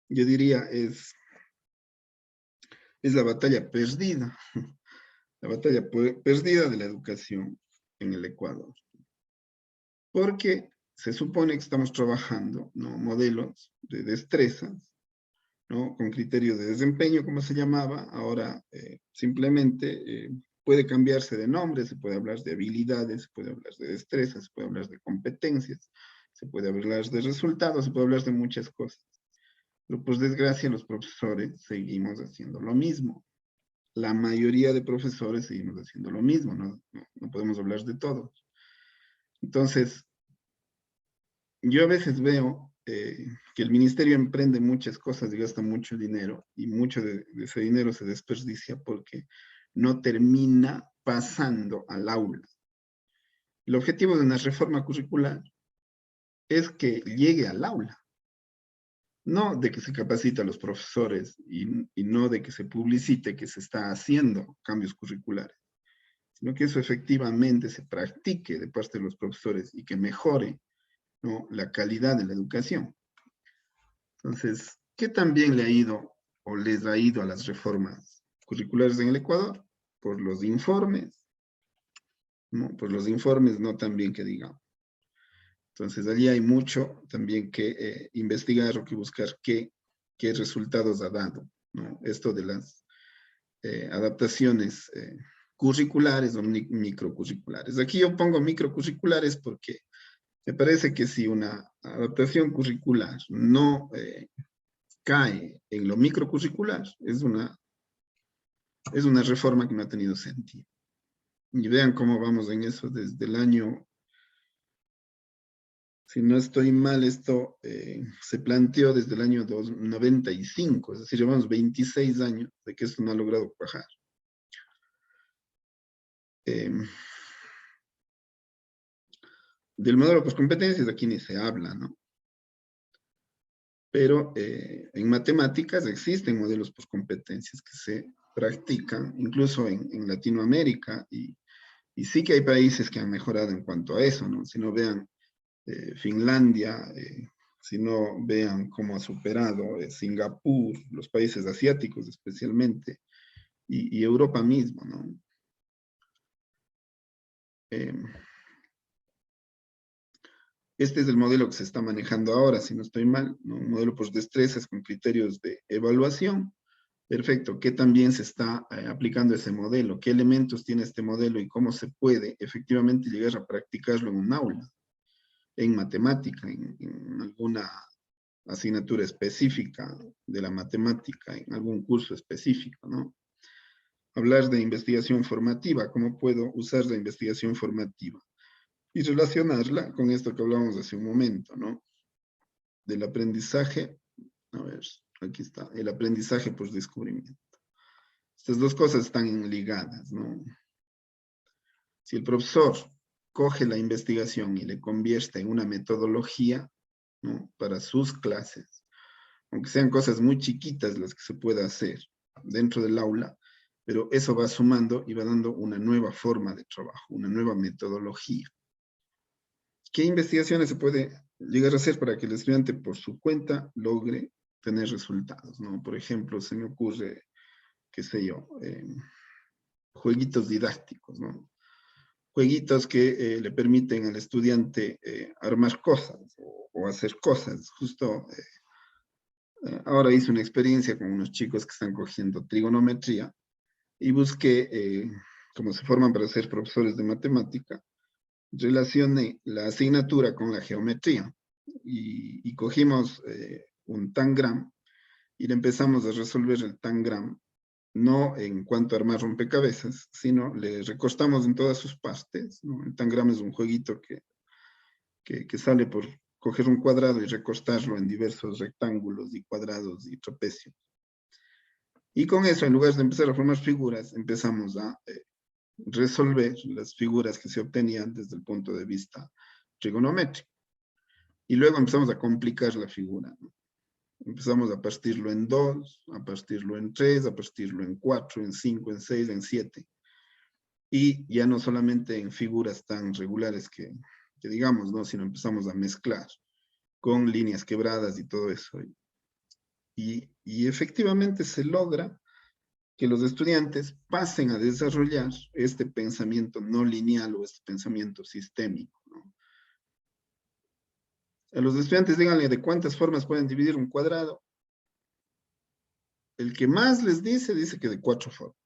yo diría es la batalla perdida, la batalla perdida de la educación en el Ecuador. Porque se supone que estamos trabajando, ¿no? Modelos de destrezas, ¿no? Con criterios de desempeño, como se llamaba, ahora simplemente puede cambiarse de nombre, se puede hablar de habilidades, se puede hablar de destrezas, se puede hablar de competencias, se puede hablar de resultados, se puede hablar de muchas cosas. Pero por desgracia los profesores seguimos haciendo lo mismo. La mayoría de profesores seguimos haciendo lo mismo, no podemos hablar de todos. Entonces, yo a veces veo que el ministerio emprende muchas cosas y gasta mucho dinero, y mucho de ese dinero se desperdicia porque no termina pasando al aula. El objetivo de una reforma curricular es que llegue al aula, no de que se capacite a los profesores y no de que se publicite que se está haciendo cambios curriculares, sino que eso efectivamente se practique de parte de los profesores y que mejore, ¿no?, la calidad de la educación. Entonces, ¿qué también le ha ido o les ha ido a las reformas curriculares en el Ecuador? Por los informes, ¿no? Por los informes no tan bien que digamos. Entonces, allí hay mucho también que investigar o que buscar qué resultados ha dado, ¿no?, esto de las adaptaciones curriculares o microcurriculares. Aquí yo pongo microcurriculares porque me parece que si una adaptación curricular no cae en lo microcurricular, es una reforma que no ha tenido sentido. Y vean cómo vamos en eso desde el año, si no estoy mal, esto se planteó desde el año 95, es decir, llevamos 26 años de que esto no ha logrado cuajar. Del modelo por competencias aquí ni se habla, ¿no? Pero en matemáticas existen modelos por competencias que se practican, incluso en Latinoamérica, y sí que hay países que han mejorado en cuanto a eso, ¿no? Si no vean Finlandia, si no vean cómo ha superado Singapur, los países asiáticos especialmente, y Europa mismo, ¿no? Este es el modelo que se está manejando ahora, si no estoy mal, ¿no? Un modelo por destrezas con criterios de evaluación. Perfecto, ¿qué también se está aplicando ese modelo? ¿Qué elementos tiene este modelo y cómo se puede efectivamente llegar a practicarlo en un aula? En matemática, en alguna asignatura específica de la matemática, en algún curso específico, ¿no? Hablar de investigación formativa, ¿cómo puedo usar la investigación formativa? Y relacionarla con esto que hablábamos hace un momento, ¿no? Del aprendizaje, a ver, aquí está, el aprendizaje por descubrimiento. Estas dos cosas están ligadas, ¿no? Si el profesor coge la investigación y le convierte en una metodología, ¿no?, para sus clases, aunque sean cosas muy chiquitas las que se pueda hacer dentro del aula, pero eso va sumando y va dando una nueva forma de trabajo, una nueva metodología. ¿Qué investigaciones se puede llegar a hacer para que el estudiante por su cuenta logre tener resultados, ¿no? Por ejemplo, se me ocurre, qué sé yo, jueguitos didácticos, ¿no? Jueguitos que le permiten al estudiante armar cosas o hacer cosas. Justo ahora hice una experiencia con unos chicos que están cogiendo trigonometría y busqué, como se forman para ser profesores de matemática, relacioné la asignatura con la geometría y cogimos un tangram y le empezamos a resolver el tangram, no en cuanto a armar rompecabezas, sino le recortamos en todas sus partes, ¿no? El tangram es un jueguito que sale por coger un cuadrado y recortarlo en diversos rectángulos y cuadrados y trapecios. Y con eso, en lugar de empezar a formar figuras, empezamos a resolver las figuras que se obtenían desde el punto de vista trigonométrico. Y luego empezamos a complicar la figura, ¿no? Empezamos a partirlo en 2, a partirlo en 3, a partirlo en 4, en 5, en 6, en 7. Y ya no solamente en figuras tan regulares que digamos, ¿no?, sino empezamos a mezclar con líneas quebradas y todo eso. Y efectivamente se logra que los estudiantes pasen a desarrollar este pensamiento no lineal o este pensamiento sistémico, ¿no? A los estudiantes díganle de cuántas formas pueden dividir un cuadrado. El que más les dice que de 4 formas.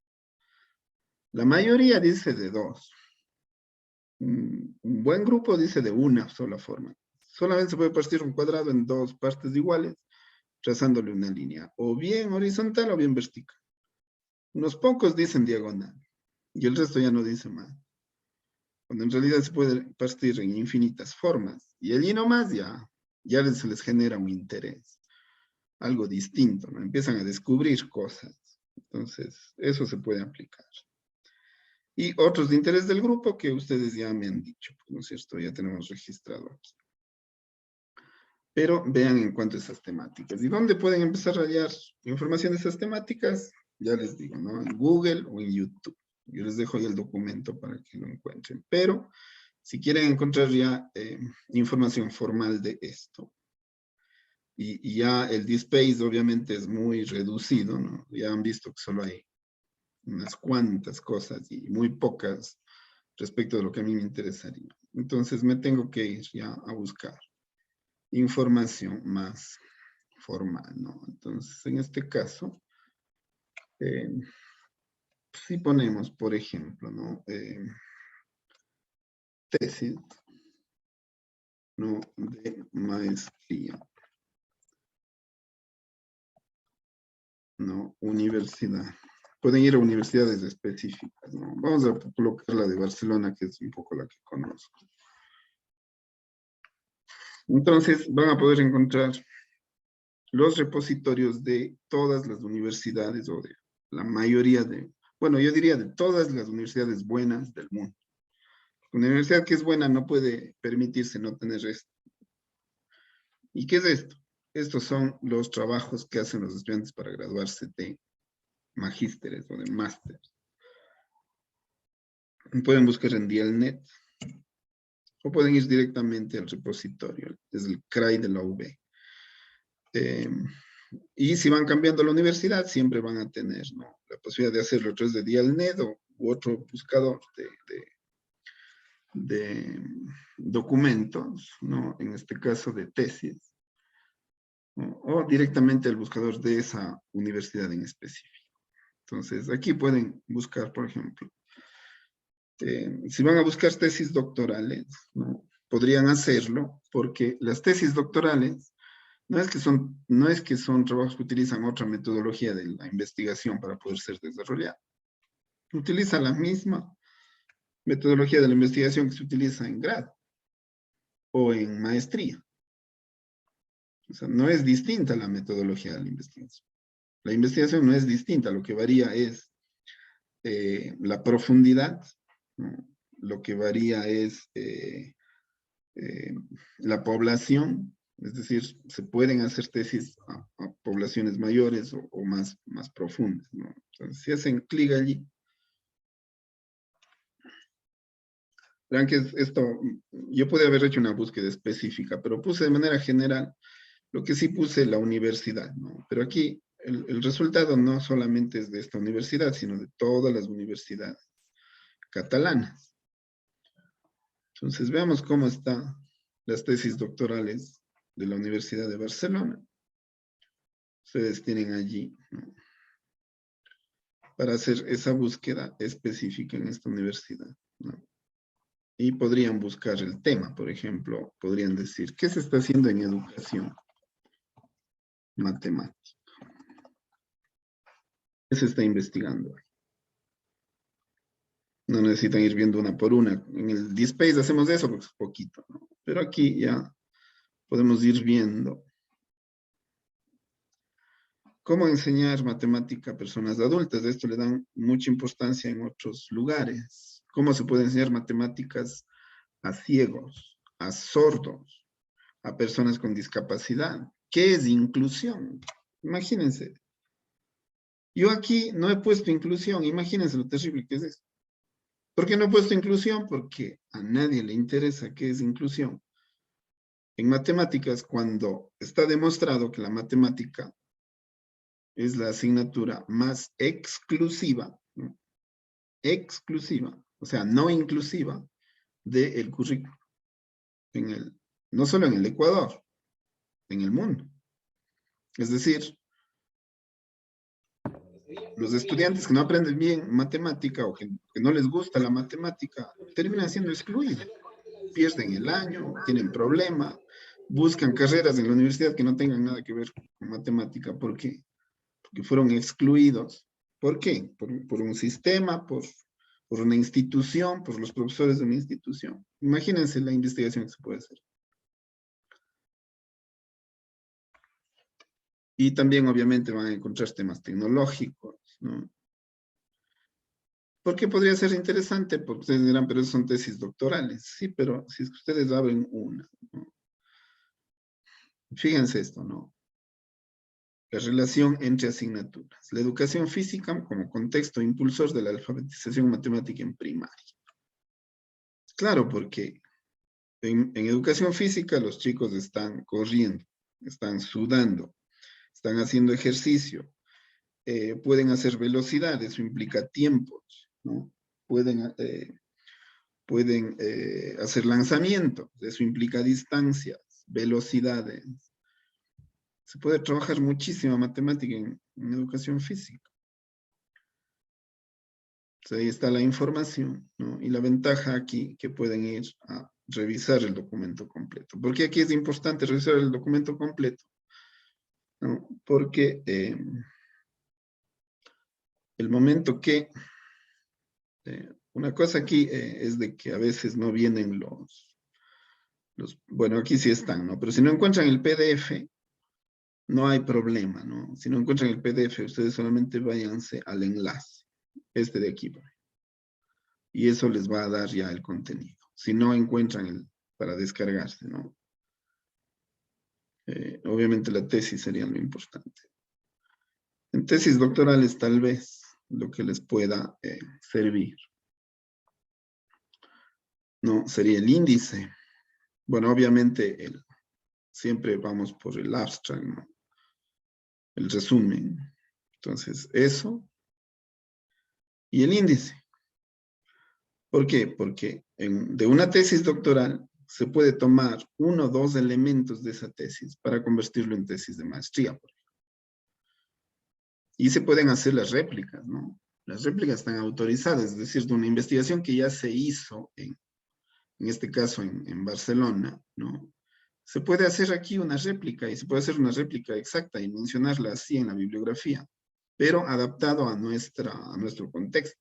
La mayoría dice de 2. Un buen grupo dice de una sola forma. Solamente se puede partir un cuadrado en 2 partes iguales, trazándole una línea, o bien horizontal o bien vertical. Unos pocos dicen diagonal, y el resto ya no dice más. Cuando en realidad se puede partir en infinitas formas, y allí nomás ya se les genera un interés, algo distinto, ¿no? Empiezan a descubrir cosas. Entonces, eso se puede aplicar. Y otros de interés del grupo que ustedes ya me han dicho, ¿no es cierto? Ya tenemos registrado aquí. Pero vean en cuanto a esas temáticas. ¿Y dónde pueden empezar a hallar información de esas temáticas? Ya les digo, ¿no? En Google o en YouTube. Yo les dejo ahí el documento para que lo encuentren. Pero si quieren encontrar ya información formal de esto, y ya el DSpace obviamente es muy reducido, ¿no? Ya han visto que solo hay unas cuantas cosas y muy pocas respecto de lo que a mí me interesaría. Entonces me tengo que ir ya a buscar información más formal, ¿no? Entonces, en este caso, si ponemos, por ejemplo, ¿no? Tesis, ¿no? De maestría, ¿no? Universidad. Pueden ir a universidades específicas, ¿no? Vamos a colocar la de Barcelona, que es un poco la que conozco. Entonces, van a poder encontrar los repositorios de todas las universidades o de la mayoría de, bueno, yo diría de todas las universidades buenas del mundo. Una universidad que es buena no puede permitirse no tener esto. ¿Y qué es esto? Estos son los trabajos que hacen los estudiantes para graduarse de magísteres o de másteres. Pueden buscar en Dialnet o pueden ir directamente al repositorio, desde el CRAI de la UB. Y si van cambiando la universidad, siempre van a tener, ¿no?, la posibilidad de hacerlo a través de Dialnet u otro buscador de documentos, ¿no?, en este caso de tesis, ¿no?, o directamente el buscador de esa universidad en específico. Entonces, aquí pueden buscar, por ejemplo, si van a buscar tesis doctorales, ¿no?, podrían hacerlo, porque las tesis doctorales no es que son trabajos que utilizan otra metodología de la investigación para poder ser desarrollados. Utilizan la misma metodología de la investigación que se utiliza en grado o en maestría. O sea, no es distinta la metodología de la investigación. La investigación no es distinta, lo que varía es la profundidad, ¿no? Lo que varía es la población, es decir, se pueden hacer tesis a poblaciones mayores o más profundas, ¿no? Entonces, si hacen clic allí, verán que esto, yo pude haber hecho una búsqueda específica, pero puse de manera general, lo que sí puse la universidad, ¿no? Pero aquí el resultado no solamente es de esta universidad, sino de todas las universidades catalanas. Entonces, veamos cómo están las tesis doctorales de la Universidad de Barcelona. Ustedes tienen allí, ¿no?, para hacer esa búsqueda específica en esta universidad, ¿no? Y podrían buscar el tema, por ejemplo, podrían decir, ¿qué se está haciendo en educación matemática? ¿Qué se está investigando? No necesitan ir viendo una por una. En el DSpace hacemos eso porque es poquito, ¿no? Pero aquí ya podemos ir viendo cómo enseñar matemática a personas adultas. Esto le dan mucha importancia en otros lugares. ¿Cómo se puede enseñar matemáticas a ciegos, a sordos, a personas con discapacidad? ¿Qué es inclusión? Imagínense. Yo aquí no he puesto inclusión. Imagínense lo terrible que es esto. ¿Por qué no he puesto inclusión? Porque a nadie le interesa qué es inclusión. En matemáticas, cuando está demostrado que la matemática es la asignatura más exclusiva, ¿no?, exclusiva, o sea, no inclusiva, del currículo. No solo en el Ecuador, en el mundo. Es decir, los estudiantes que no aprenden bien matemática o que no les gusta la matemática, terminan siendo excluidos. Pierden el año, tienen problemas, buscan carreras en la universidad que no tengan nada que ver con matemática. ¿Por qué? Porque fueron excluidos. ¿Por qué? Por un sistema, por una institución, por los profesores de una institución. Imagínense la investigación que se puede hacer. Y también, obviamente, van a encontrar temas tecnológicos, ¿no? ¿Por qué podría ser interesante? Porque ustedes dirán, pero son tesis doctorales. Sí, pero si es que ustedes abren una, ¿no? Fíjense esto, ¿no? la relación entre asignaturas. La educación física como contexto impulsor de la alfabetización matemática en primaria. Claro, porque en educación física los chicos están corriendo, están sudando, están haciendo ejercicio, pueden hacer velocidad, eso implica tiempos, ¿no? Pueden hacer lanzamientos, eso implica distancias, velocidades. Se puede trabajar muchísima matemática en educación física. Entonces, ahí está la información, ¿no? Y la ventaja aquí que pueden ir a revisar el documento completo. ¿Por qué aquí es importante revisar el documento completo? ¿No? Porque el momento que... una cosa aquí es de que a veces no vienen bueno, aquí sí están, ¿no? Pero si no encuentran el PDF, no hay problema, ¿no? Si no encuentran el PDF, ustedes solamente váyanse al enlace, este de aquí, y eso les va a dar ya el contenido. Si no encuentran para descargarse, ¿no? Obviamente la tesis sería lo importante. En tesis doctorales tal vez lo que les pueda servir, ¿no? Sería el índice. Bueno, obviamente siempre vamos por el abstract, ¿no? El resumen. Entonces, eso y el índice. ¿Por qué? Porque de una tesis doctoral se puede tomar 1 o 2 elementos de esa tesis para convertirlo en tesis de maestría. Por ejemplo. Y se pueden hacer las réplicas, ¿no? Las réplicas están autorizadas, es decir, de una investigación que ya se hizo, en este caso en Barcelona, ¿no? Se puede hacer aquí una réplica, y se puede hacer una réplica exacta y mencionarla así en la bibliografía, pero adaptado a nuestro contexto.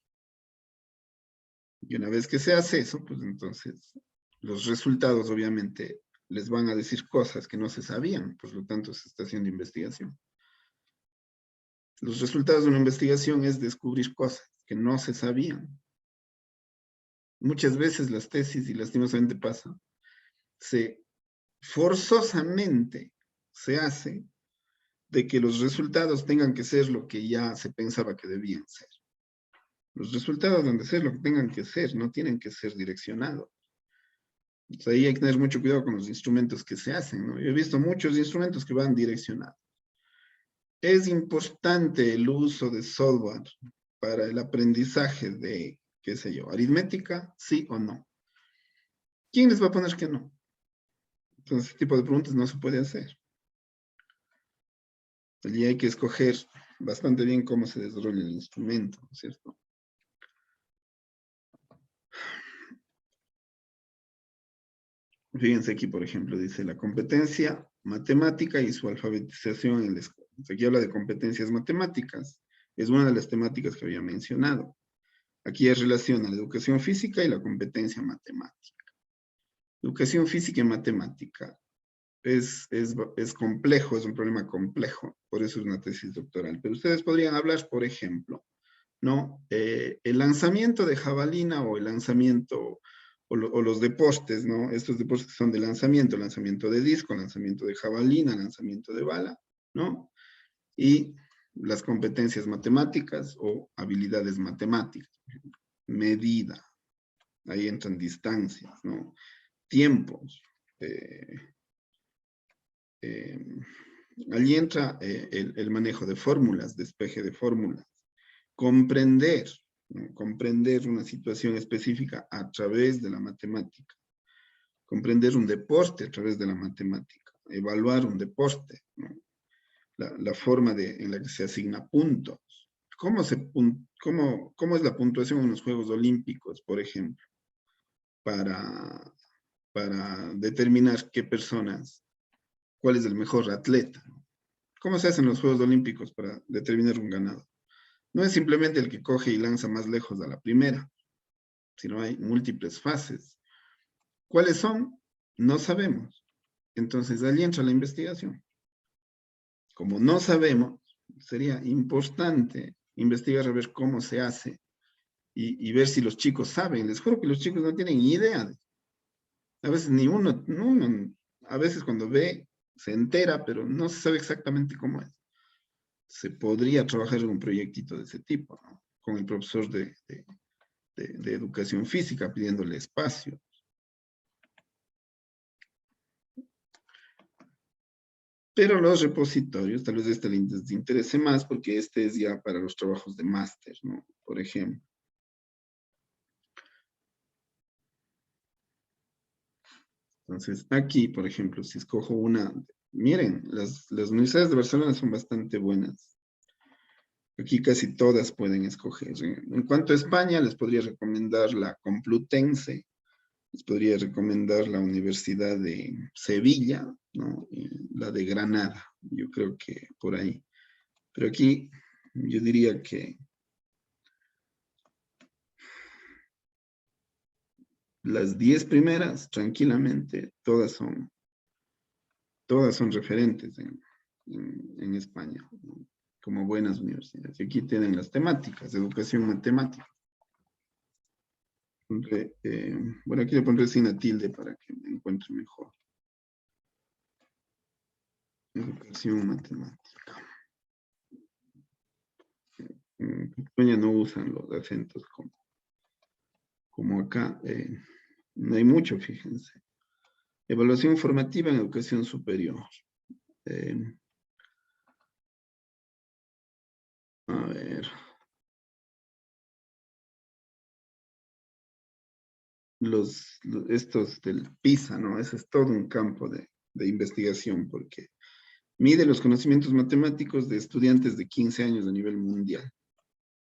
Y una vez que se hace eso, pues entonces los resultados obviamente les van a decir cosas que no se sabían, por lo tanto se está haciendo investigación. Los resultados de una investigación es descubrir cosas que no se sabían. Muchas veces las tesis, y lastimosamente pasa, forzosamente se hace de que los resultados tengan que ser lo que ya se pensaba que debían ser. Los resultados deben ser lo que tengan que ser, no tienen que ser direccionados. Entonces ahí hay que tener mucho cuidado con los instrumentos que se hacen, ¿no? Yo he visto muchos instrumentos que van direccionados. Es importante el uso de software para el aprendizaje de, qué sé yo, aritmética, sí o no. ¿Quién les va a poner que no? Entonces, este tipo de preguntas no se puede hacer. Allí hay que escoger bastante bien cómo se desarrolla el instrumento, ¿no es cierto? Fíjense aquí, por ejemplo, dice la competencia matemática y su alfabetización en la escuela. Aquí habla de competencias matemáticas. Es una de las temáticas que había mencionado. Aquí es relación a la educación física y la competencia matemática. Educación física y matemática es complejo, es un problema complejo, por eso es una tesis doctoral. Pero ustedes podrían hablar, por ejemplo, ¿no? El lanzamiento de jabalina o el lanzamiento, o los deportes, ¿no? Estos deportes que son de lanzamiento de disco, lanzamiento de jabalina, lanzamiento de bala, ¿no? Y las competencias matemáticas o habilidades matemáticas, medida, ahí entran distancias, ¿no? Tiempos, allí entra el manejo de fórmulas, despeje de fórmulas, comprender, ¿no? Comprender una situación específica a través de la matemática, comprender un deporte a través de la matemática, evaluar un deporte, ¿no? La forma en la que se asigna puntos. ¿Cómo es la puntuación en los Juegos Olímpicos, por ejemplo? Para determinar cuál es el mejor atleta. ¿Cómo se hacen los Juegos Olímpicos para determinar un ganador? No es simplemente el que coge y lanza más lejos a la primera, sino hay múltiples fases. ¿Cuáles son? No sabemos. Entonces, allí entra la investigación. Como no sabemos, sería importante investigar a ver cómo se hace y ver si los chicos saben. Les juro que los chicos no tienen ni idea. A veces ni uno, a veces cuando ve, se entera, pero no se sabe exactamente cómo es. se podría trabajar en un proyectito de ese tipo, ¿no? Con el profesor de educación física, pidiéndole espacio. Pero los repositorios, tal vez este les interese más porque este es ya para los trabajos de máster, ¿no? Por ejemplo. Entonces, aquí, por ejemplo, si escojo una, miren, las universidades de Barcelona son bastante buenas. Aquí casi todas pueden escoger. En cuanto a España, les podría recomendar la Complutense, les podría recomendar la Universidad de Sevilla, ¿no? Y la de Granada, yo creo que por ahí. Pero aquí yo diría que las 10 primeras, tranquilamente, todas son referentes en España, ¿no? Como buenas universidades. Y aquí tienen las temáticas, educación matemática. Bueno, aquí le pondré sin tilde para que me encuentre mejor. Educación matemática. En España no usan los acentos como acá. No hay mucho, fíjense. Evaluación formativa en educación superior. A ver. Estos del PISA, ¿no? Ese es todo un campo de investigación porque mide los conocimientos matemáticos de estudiantes de 15 años a nivel mundial.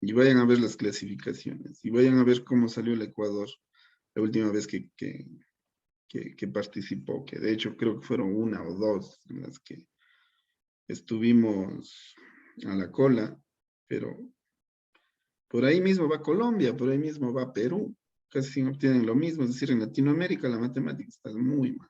Y vayan a ver las clasificaciones. Y vayan a ver cómo salió el Ecuador la última vez que participó, que de hecho creo que fueron una o dos en las que estuvimos a la cola, pero por ahí mismo va Colombia, por ahí mismo va Perú, casi obtienen lo mismo, es decir, en Latinoamérica la matemática está muy mal.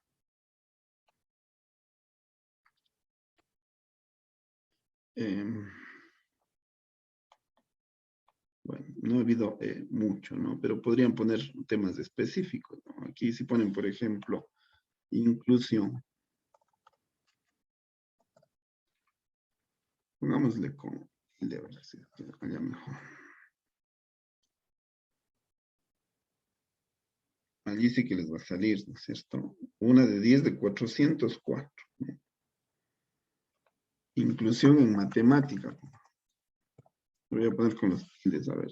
Bueno, no ha habido mucho, ¿no? Pero podrían poner temas específicos, ¿no? Aquí si ponen, por ejemplo, inclusión. Pongámosle con tilde, a ver si vaya mejor. Allí sí que les va a salir, ¿no es cierto? Una de 10 de 404. ¿No? Inclusión en matemática. Voy a poner con los tildes, a ver.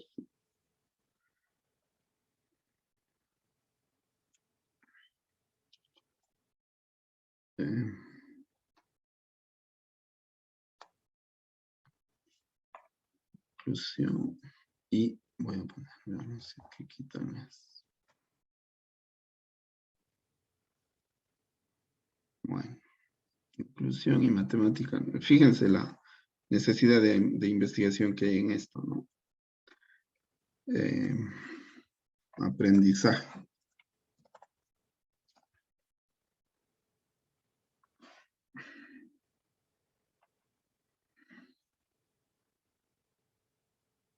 Inclusión y voy a poner, no sé qué quitan más. Bueno, inclusión y matemática. Fíjense la necesidad de investigación que hay en esto, ¿no? Aprendizaje.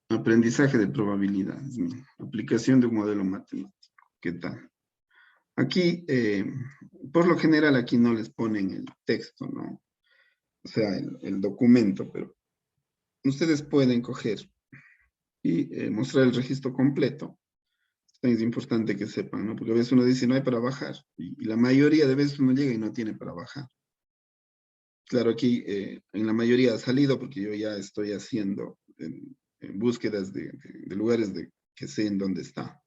Aprendizaje de probabilidades. Aplicación de un modelo matemático. ¿Qué tal? Aquí, por lo general, aquí no les ponen el texto, ¿no? O sea, el documento, pero ustedes pueden coger y mostrar el registro completo. Es importante que sepan, ¿no? Porque a veces uno dice, no hay para bajar. Y la mayoría de veces uno llega y no tiene para bajar. Claro, aquí en la mayoría ha salido porque yo ya estoy haciendo búsquedas de lugares que sé en dónde está.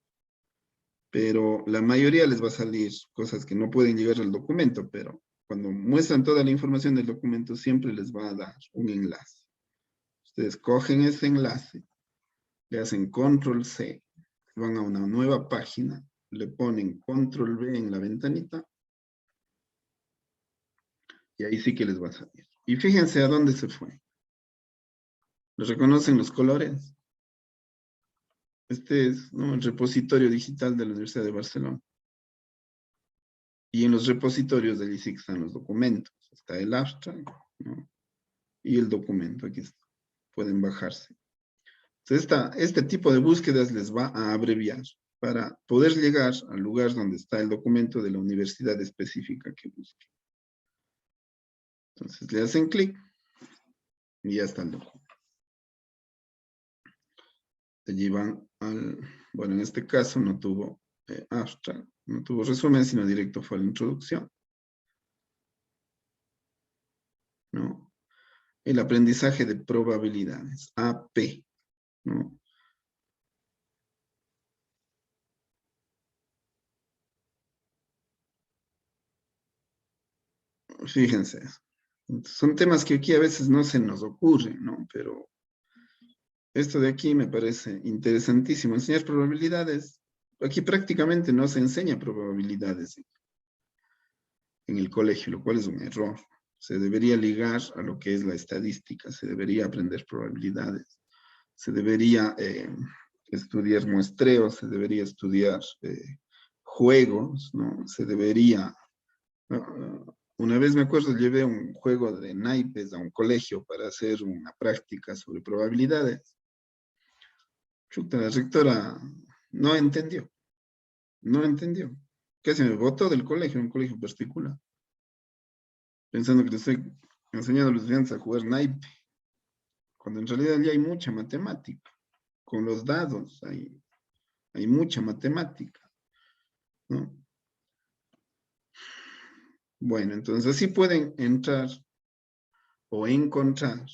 Pero la mayoría les va a salir cosas que no pueden llegar al documento, pero cuando muestran toda la información del documento siempre les va a dar un enlace. Ustedes cogen ese enlace, le hacen control C, van a una nueva página, le ponen control V en la ventanita y ahí sí que les va a salir. Y fíjense a dónde se fue. ¿Los reconocen los colores? Este es, ¿no?, el repositorio digital de la Universidad de Barcelona. Y en los repositorios de ISIC están los documentos. Está el abstract, ¿no?, y el documento, aquí está. Pueden bajarse. Entonces, este tipo de búsquedas les va a abreviar para poder llegar al lugar donde está el documento de la universidad específica que busquen. Entonces, le hacen clic Y ya está el documento. Te llevan al, bueno, en este caso no tuvo abstract, no tuvo resumen, sino directo fue la introducción. ¿No? El aprendizaje de probabilidades, AP, ¿no? Fíjense, son temas que aquí a veces no se nos ocurren, ¿no? Pero esto de aquí me parece interesantísimo. Enseñar probabilidades. Aquí prácticamente no se enseña probabilidades en el colegio, lo cual es un error. Se debería ligar a lo que es la estadística, se debería aprender probabilidades, se debería estudiar muestreos, se debería estudiar juegos, ¿no? Se debería... una vez me acuerdo, llevé un juego de naipes a un colegio para hacer una práctica sobre probabilidades. Chuta, la rectora no entendió, no entendió. Casi me botó del colegio, un colegio particular, pensando que le estoy enseñando a los estudiantes a jugar naipe, cuando en realidad ya hay mucha matemática. Con los dados hay mucha matemática, ¿no? Bueno, entonces así pueden entrar o encontrar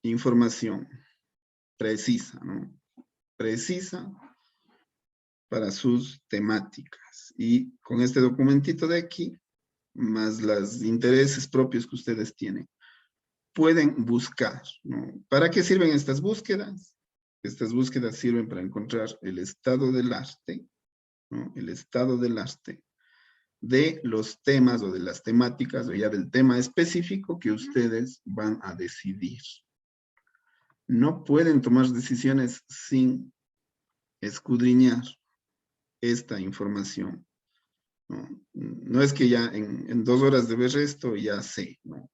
información precisa, ¿no? Precisa para sus temáticas. Y con este documentito de aquí, más los intereses propios que ustedes tienen, pueden buscar, ¿no? ¿Para qué sirven estas búsquedas? Estas búsquedas sirven para encontrar el estado del arte, ¿no? El estado del arte de los temas o de las temáticas o ya del tema específico que ustedes van a decidir. No pueden tomar decisiones sin escudriñar esta información. No es que ya en 2 horas de ver esto ya sé, ¿no?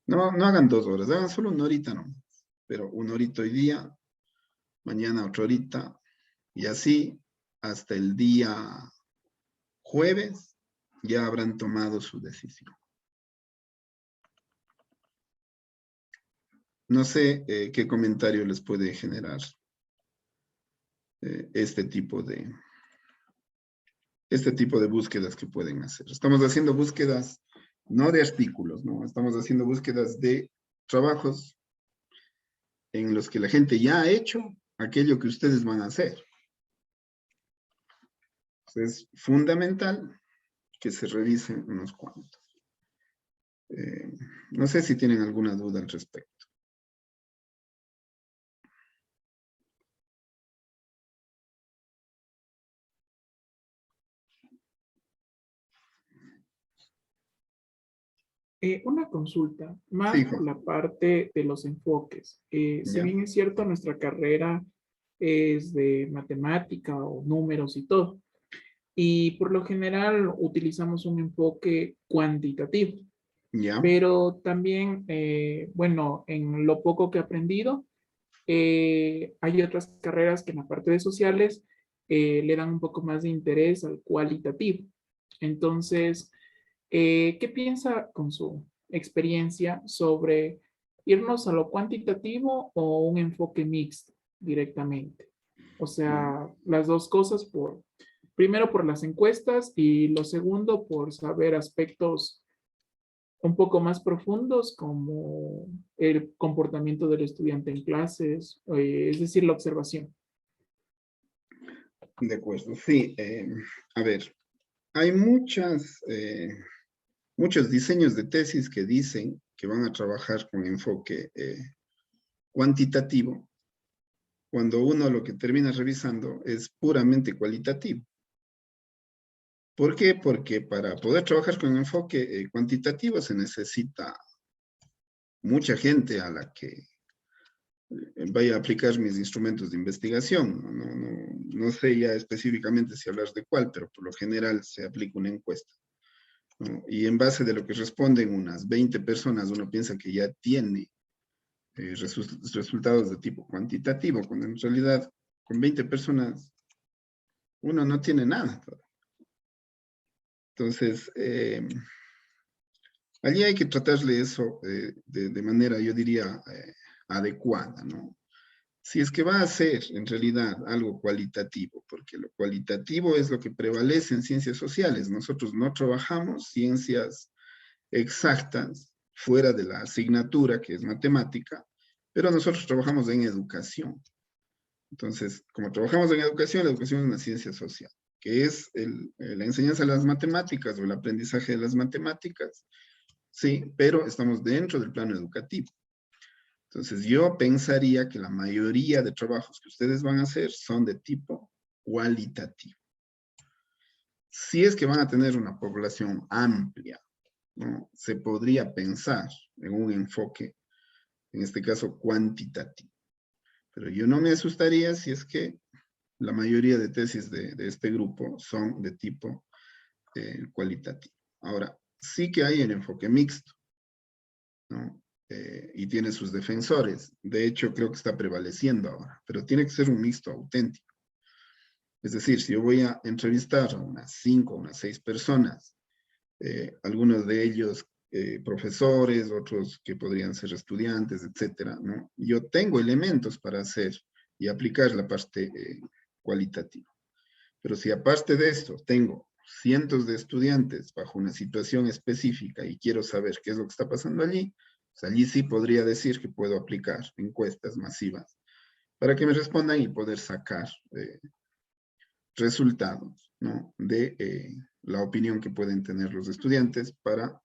No hagan 2 horas, hagan solo 1 horita nomás. Pero 1 horita hoy día, mañana otra horita, y así hasta el día jueves ya habrán tomado su decisión. No sé qué comentario les puede generar este tipo de búsquedas que pueden hacer. Estamos haciendo búsquedas no de artículos, ¿no? Estamos haciendo búsquedas de trabajos en los que la gente ya ha hecho aquello que ustedes van a hacer. Entonces, es fundamental que se revisen unos cuantos. No sé si tienen alguna duda al respecto. Una consulta, más Sí, por Juan. la parte de los enfoques. Si Ya. bien es cierto, nuestra carrera es de matemática o números y todo, y por lo general utilizamos un enfoque cuantitativo, Ya. pero también, bueno, en lo poco que he aprendido, hay otras carreras que en la parte de sociales le dan un poco más de interés al cualitativo. Entonces, ¿qué piensa con su experiencia sobre irnos a lo cuantitativo o un enfoque mixto directamente? O sea, las dos cosas primero por las encuestas y lo segundo por saber aspectos un poco más profundos como el comportamiento del estudiante en clases, es decir, la observación. De acuerdo, sí. A ver, hay muchos diseños de tesis que dicen que van a trabajar con enfoque cuantitativo, cuando uno lo que termina revisando es puramente cualitativo. ¿Por qué? Porque para poder trabajar con enfoque cuantitativo se necesita mucha gente a la que vaya a aplicar mis instrumentos de investigación. No sé ya específicamente si hablar de cuál, pero por lo general se aplica una encuesta, ¿no? Y en base de lo que responden unas 20 personas, uno piensa que ya tiene resultados de tipo cuantitativo, cuando en realidad con 20 personas uno no tiene nada. Entonces, Allí hay que tratarle eso de manera, yo diría, adecuada, ¿no? Si es que va a ser en realidad algo cualitativo, porque lo cualitativo es lo que prevalece en ciencias sociales. Nosotros no trabajamos ciencias exactas fuera de la asignatura, que es matemática, pero nosotros trabajamos en educación. Entonces, como trabajamos en educación, la educación es una ciencia social, que es la enseñanza de las matemáticas o el aprendizaje de las matemáticas, sí, pero estamos dentro del plano educativo. Entonces, yo pensaría que la mayoría de trabajos que ustedes van a hacer son de tipo cualitativo. Si es que van a tener una población amplia, ¿no? Se podría pensar en un enfoque, en este caso, cuantitativo. Pero yo no me asustaría si es que la mayoría de tesis de este grupo son de tipo cualitativo. Ahora, sí que hay el enfoque mixto, ¿no? Y tiene sus defensores. De hecho, creo que está prevaleciendo ahora, pero tiene que ser un mixto auténtico. Es decir, si yo voy a entrevistar a unas 5, unas 6 personas, algunos de ellos profesores, otros que podrían ser estudiantes, etcétera, ¿no? Yo tengo elementos para hacer y aplicar la parte cualitativa. Pero si aparte de esto tengo cientos de estudiantes bajo una situación específica y quiero saber qué es lo que está pasando allí, pues allí sí podría decir que puedo aplicar encuestas masivas para que me respondan y poder sacar resultados, ¿no? De la opinión que pueden tener los estudiantes para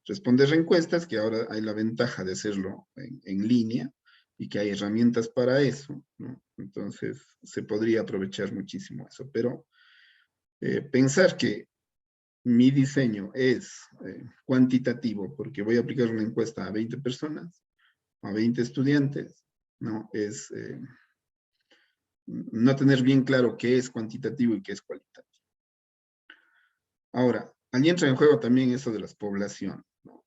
responder encuestas, que ahora hay la ventaja de hacerlo en línea y que hay herramientas para eso, ¿no? Entonces se podría aprovechar muchísimo eso, pero pensar que mi diseño es cuantitativo porque voy a aplicar una encuesta a 20 personas, a 20 estudiantes, ¿no? Es no tener bien claro qué es cuantitativo y qué es cualitativo. Ahora, allí entra en juego también eso de las poblaciones, ¿no?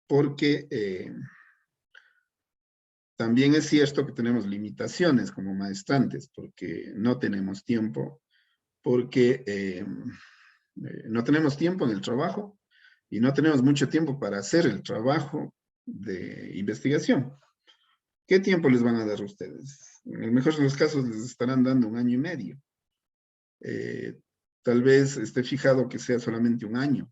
Porque también es cierto que tenemos limitaciones como maestrantes, porque no tenemos tiempo, porque no tenemos tiempo en el trabajo y no tenemos mucho tiempo para hacer el trabajo de investigación. ¿Qué tiempo les van a dar a ustedes? En el mejor de los casos les estarán dando 1 año y medio. Tal vez esté fijado que sea solamente 1 año.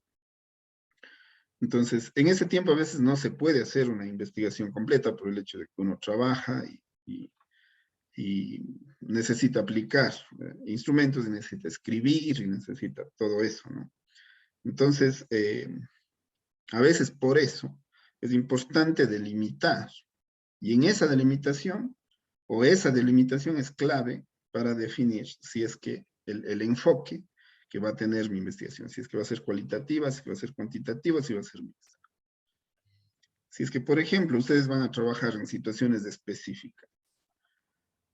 Entonces, en ese tiempo a veces no se puede hacer una investigación completa por el hecho de que uno trabaja y necesita aplicar instrumentos, y necesita escribir, y necesita todo eso, ¿no? Entonces, a veces por eso es importante delimitar. Y en esa delimitación, o esa delimitación es clave para definir si es que el enfoque que va a tener mi investigación, si es que va a ser cualitativa, si va a ser cuantitativa, si va a ser mixta. Si es que, por ejemplo, ustedes van a trabajar en situaciones específicas,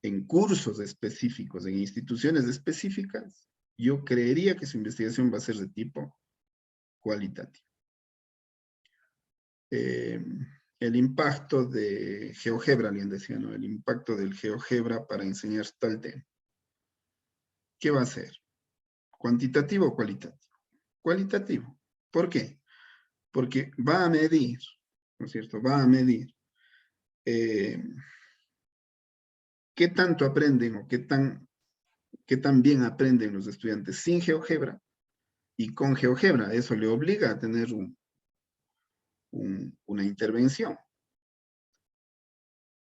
en cursos específicos, en instituciones específicas, yo creería que su investigación va a ser de tipo cualitativo. El impacto de GeoGebra, alguien decía, ¿no? El impacto del GeoGebra para enseñar tal tema. ¿Qué va a ser? ¿Cuantitativo o cualitativo? Cualitativo. ¿Por qué? Porque va a medir, ¿no es cierto? Va a medir qué tanto aprenden o qué tan bien aprenden los estudiantes sin GeoGebra y con GeoGebra. Eso le obliga a tener una intervención.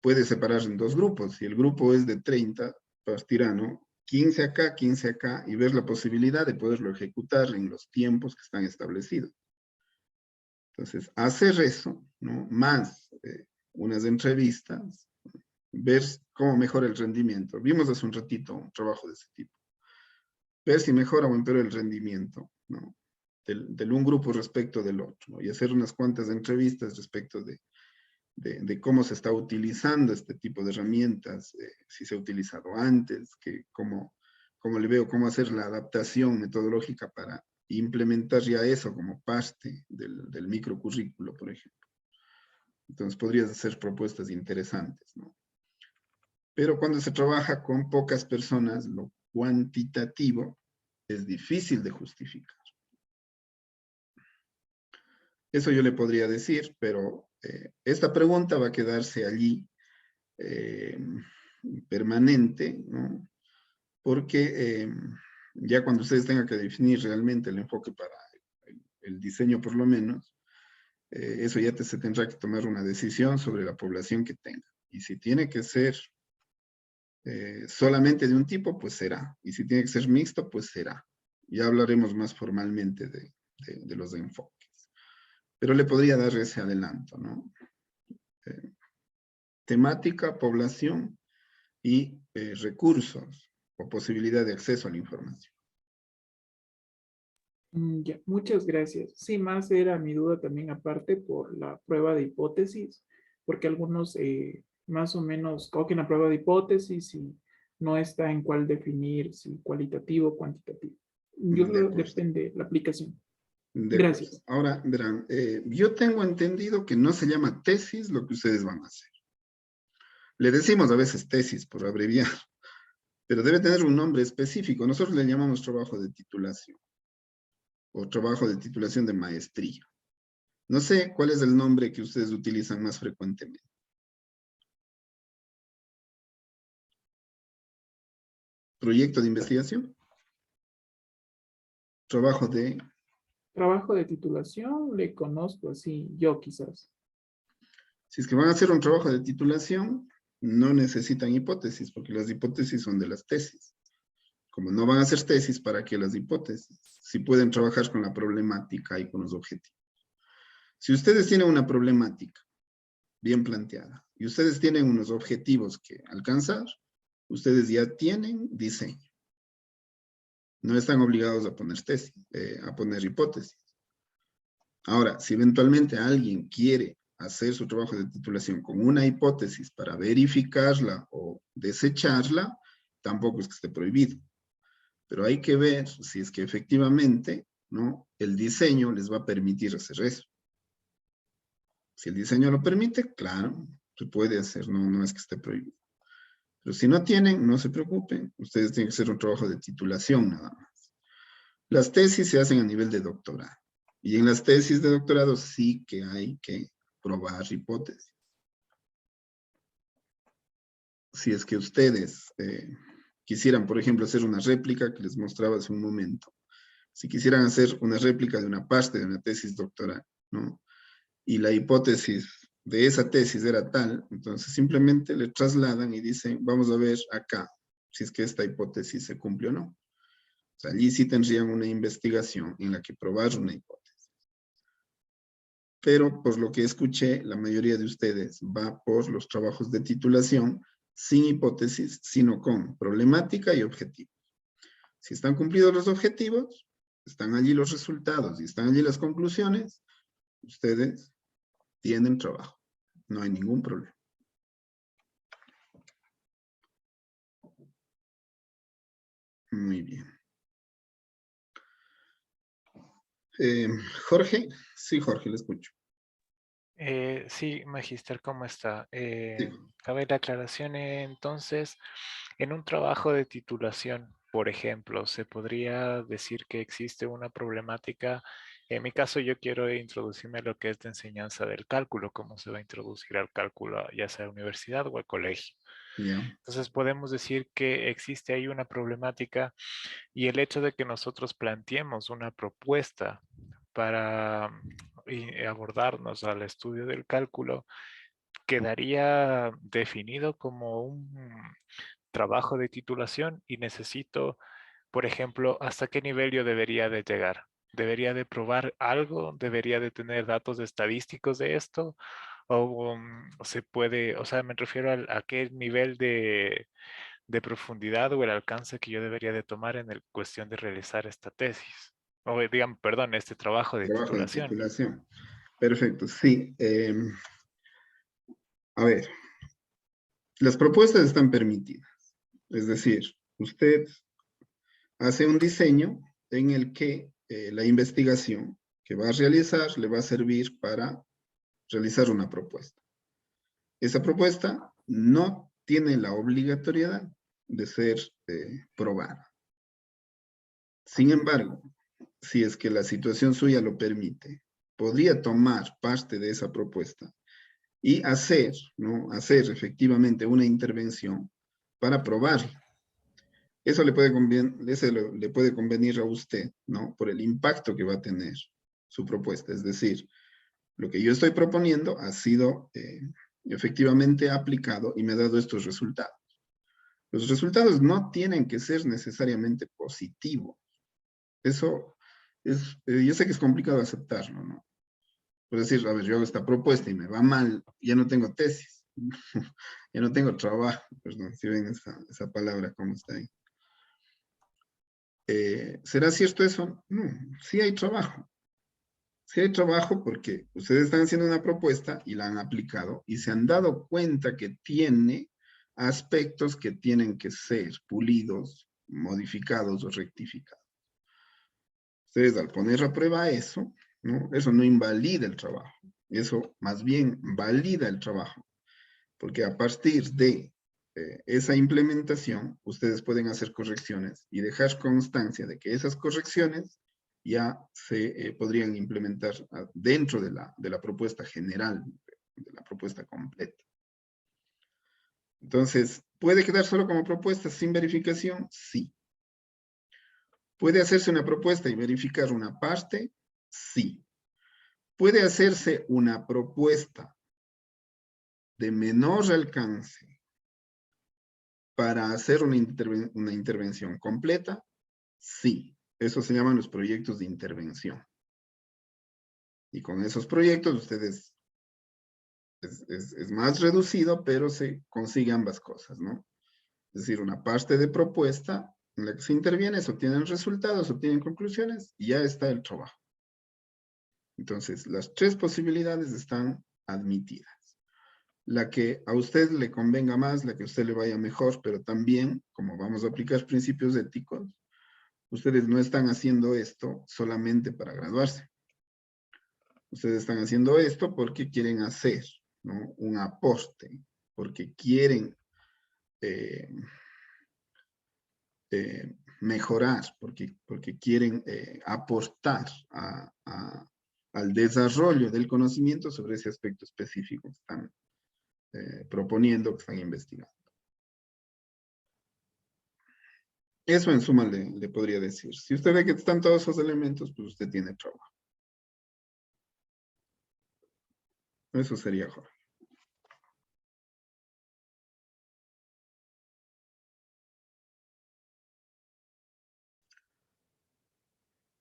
Puede separar en 2 grupos. Si el grupo es de 30, partirá, ¿no? 15 acá, 15 acá, y ver la posibilidad de poderlo ejecutar en los tiempos que están establecidos. Entonces, hacer eso, ¿no? Más unas entrevistas, ver cómo mejora el rendimiento. Vimos hace un ratito un trabajo de ese tipo. Ver si mejora o empeora el rendimiento, ¿no? Del un grupo respecto del otro, ¿no? Y hacer unas cuantas entrevistas respecto de cómo se está utilizando este tipo de herramientas, si se ha utilizado antes, cómo le veo cómo hacer la adaptación metodológica para implementar ya eso como parte del microcurrículo, por ejemplo. Entonces podrías hacer propuestas interesantes, ¿no? Pero cuando se trabaja con pocas personas, lo cuantitativo es difícil de justificar. Eso yo le podría decir, pero esta pregunta va a quedarse allí permanente, ¿no? Porque ya cuando ustedes tengan que definir realmente el enfoque para el diseño por lo menos, eso ya se tendrá que tomar una decisión sobre la población que tenga. Y si tiene que ser solamente de un tipo, pues será. Y si tiene que ser mixto, pues será. Ya hablaremos más formalmente de los enfoques. Pero le podría dar ese adelanto, ¿no? Temática, población y recursos o posibilidad de acceso a la información. Ya, muchas gracias. Sí, más era mi duda también aparte por la prueba de hipótesis, porque algunos más o menos cogen la prueba de hipótesis y no está en cuál definir, si cualitativo o cuantitativo. Yo De creo que acuerdo. depende de la aplicación. De Gracias. acuerdo. Ahora, verán, yo tengo entendido que no se llama tesis lo que ustedes van a hacer. Le decimos a veces tesis por abreviar, pero debe tener un nombre específico. Nosotros le llamamos trabajo de titulación o trabajo de titulación de maestría. No sé cuál es el nombre que ustedes utilizan más frecuentemente. ¿Proyecto de investigación? ¿Trabajo de...? Trabajo de titulación, le conozco así, yo quizás. Si es que van a hacer un trabajo de titulación, no necesitan hipótesis, porque las hipótesis son de las tesis. Como no van a hacer tesis, ¿para qué las hipótesis? Si pueden trabajar con la problemática y con los objetivos. Si ustedes tienen una problemática bien planteada y ustedes tienen unos objetivos que alcanzar, ustedes ya tienen diseño. No están obligados a poner tesis, a poner hipótesis. Ahora, si eventualmente alguien quiere hacer su trabajo de titulación con una hipótesis para verificarla o desecharla, tampoco es que esté prohibido. Pero hay que ver si es que efectivamente, ¿no?, el diseño les va a permitir hacer eso. Si el diseño lo permite, claro, se puede hacer, no es que esté prohibido. Pero si no tienen, no se preocupen, ustedes tienen que hacer un trabajo de titulación nada más. Las tesis se hacen a nivel de doctorado. Y en las tesis de doctorado sí que hay que probar hipótesis. Si es que ustedes quisieran, por ejemplo, hacer una réplica que les mostraba hace un momento, si quisieran hacer una réplica de una parte de una tesis doctoral, ¿no?, y la hipótesis de esa tesis era tal, entonces simplemente le trasladan y dicen, vamos a ver acá, si es que esta hipótesis se cumple o no. O sea, allí sí tendrían una investigación en la que probar una hipótesis. Pero por lo que escuché, la mayoría de ustedes va por los trabajos de titulación sin hipótesis, sino con problemática y objetivos. Si están cumplidos los objetivos, están allí los resultados y están allí las conclusiones, ustedes tienen trabajo. No hay ningún problema. Muy bien. Jorge. Sí, Jorge, le escucho. Sí, Magíster, ¿cómo está? Sí. Cabe la aclaración, entonces, en un trabajo de titulación, por ejemplo, ¿se podría decir que existe una problemática? En mi caso, yo quiero introducirme a lo que es de enseñanza del cálculo, cómo se va a introducir al cálculo, ya sea a universidad o al colegio. Ya. Entonces, podemos decir que existe ahí una problemática y el hecho de que nosotros planteemos una propuesta para abordarnos al estudio del cálculo, quedaría definido como un trabajo de titulación y necesito, por ejemplo, hasta qué nivel yo debería de llegar. ¿Debería de probar algo? ¿Debería de tener datos estadísticos de esto? ¿O se puede, o sea, me refiero a qué nivel de profundidad o el alcance que yo debería de tomar en el cuestión de realizar esta tesis? O digamos, perdón, este trabajo de Trabajo de titulación. titulación. Perfecto, sí. A ver, las propuestas están permitidas. Es decir, usted hace un diseño en el que la investigación que va a realizar le va a servir para realizar una propuesta. Esa propuesta no tiene la obligatoriedad de ser probada. Sin embargo, si es que la situación suya lo permite, podría tomar parte de esa propuesta y hacer, ¿no? Hacer efectivamente una intervención para probarla. Eso le puede convenir a usted, ¿no? Por el impacto que va a tener su propuesta. Es decir, lo que yo estoy proponiendo ha sido efectivamente aplicado y me ha dado estos resultados. Los resultados no tienen que ser necesariamente positivos. Eso es, yo sé que es complicado aceptarlo, ¿no? Por decir, a ver, yo hago esta propuesta y me va mal, ya no tengo tesis, ya no tengo trabajo, perdón, si ven esa palabra, cómo está ahí. ¿Será cierto eso? No, sí hay trabajo. Sí hay trabajo porque ustedes están haciendo una propuesta y la han aplicado y se han dado cuenta que tiene aspectos que tienen que ser pulidos, modificados o rectificados. Ustedes al poner a prueba eso, ¿no? Eso no invalida el trabajo, eso más bien valida el trabajo, porque a partir de esa implementación, ustedes pueden hacer correcciones y dejar constancia de que esas correcciones ya se podrían implementar dentro de la propuesta general, de la propuesta completa. Entonces, ¿puede quedar solo como propuesta sin verificación? Sí. ¿Puede hacerse una propuesta y verificar una parte? Sí. ¿Puede hacerse una propuesta de menor alcance para hacer una intervención completa? Sí. Eso se llaman los proyectos de intervención. Y con esos proyectos ustedes es más reducido, pero se consigue ambas cosas, ¿no? Es decir, una parte de propuesta en la que se interviene, se obtienen resultados, se obtienen conclusiones y ya está el trabajo. Entonces, las tres posibilidades están admitidas. La que a usted le convenga más, la que a usted le vaya mejor, pero también, como vamos a aplicar principios éticos, ustedes no están haciendo esto solamente para graduarse. Ustedes están haciendo esto porque quieren hacer, ¿no? Un aporte, porque quieren mejorar, porque quieren aportar al desarrollo del conocimiento sobre ese aspecto específico que están proponiendo, que están investigando. Eso en suma le podría decir. Si usted ve que están todos esos elementos, pues usted tiene trabajo. Eso sería, Jorge.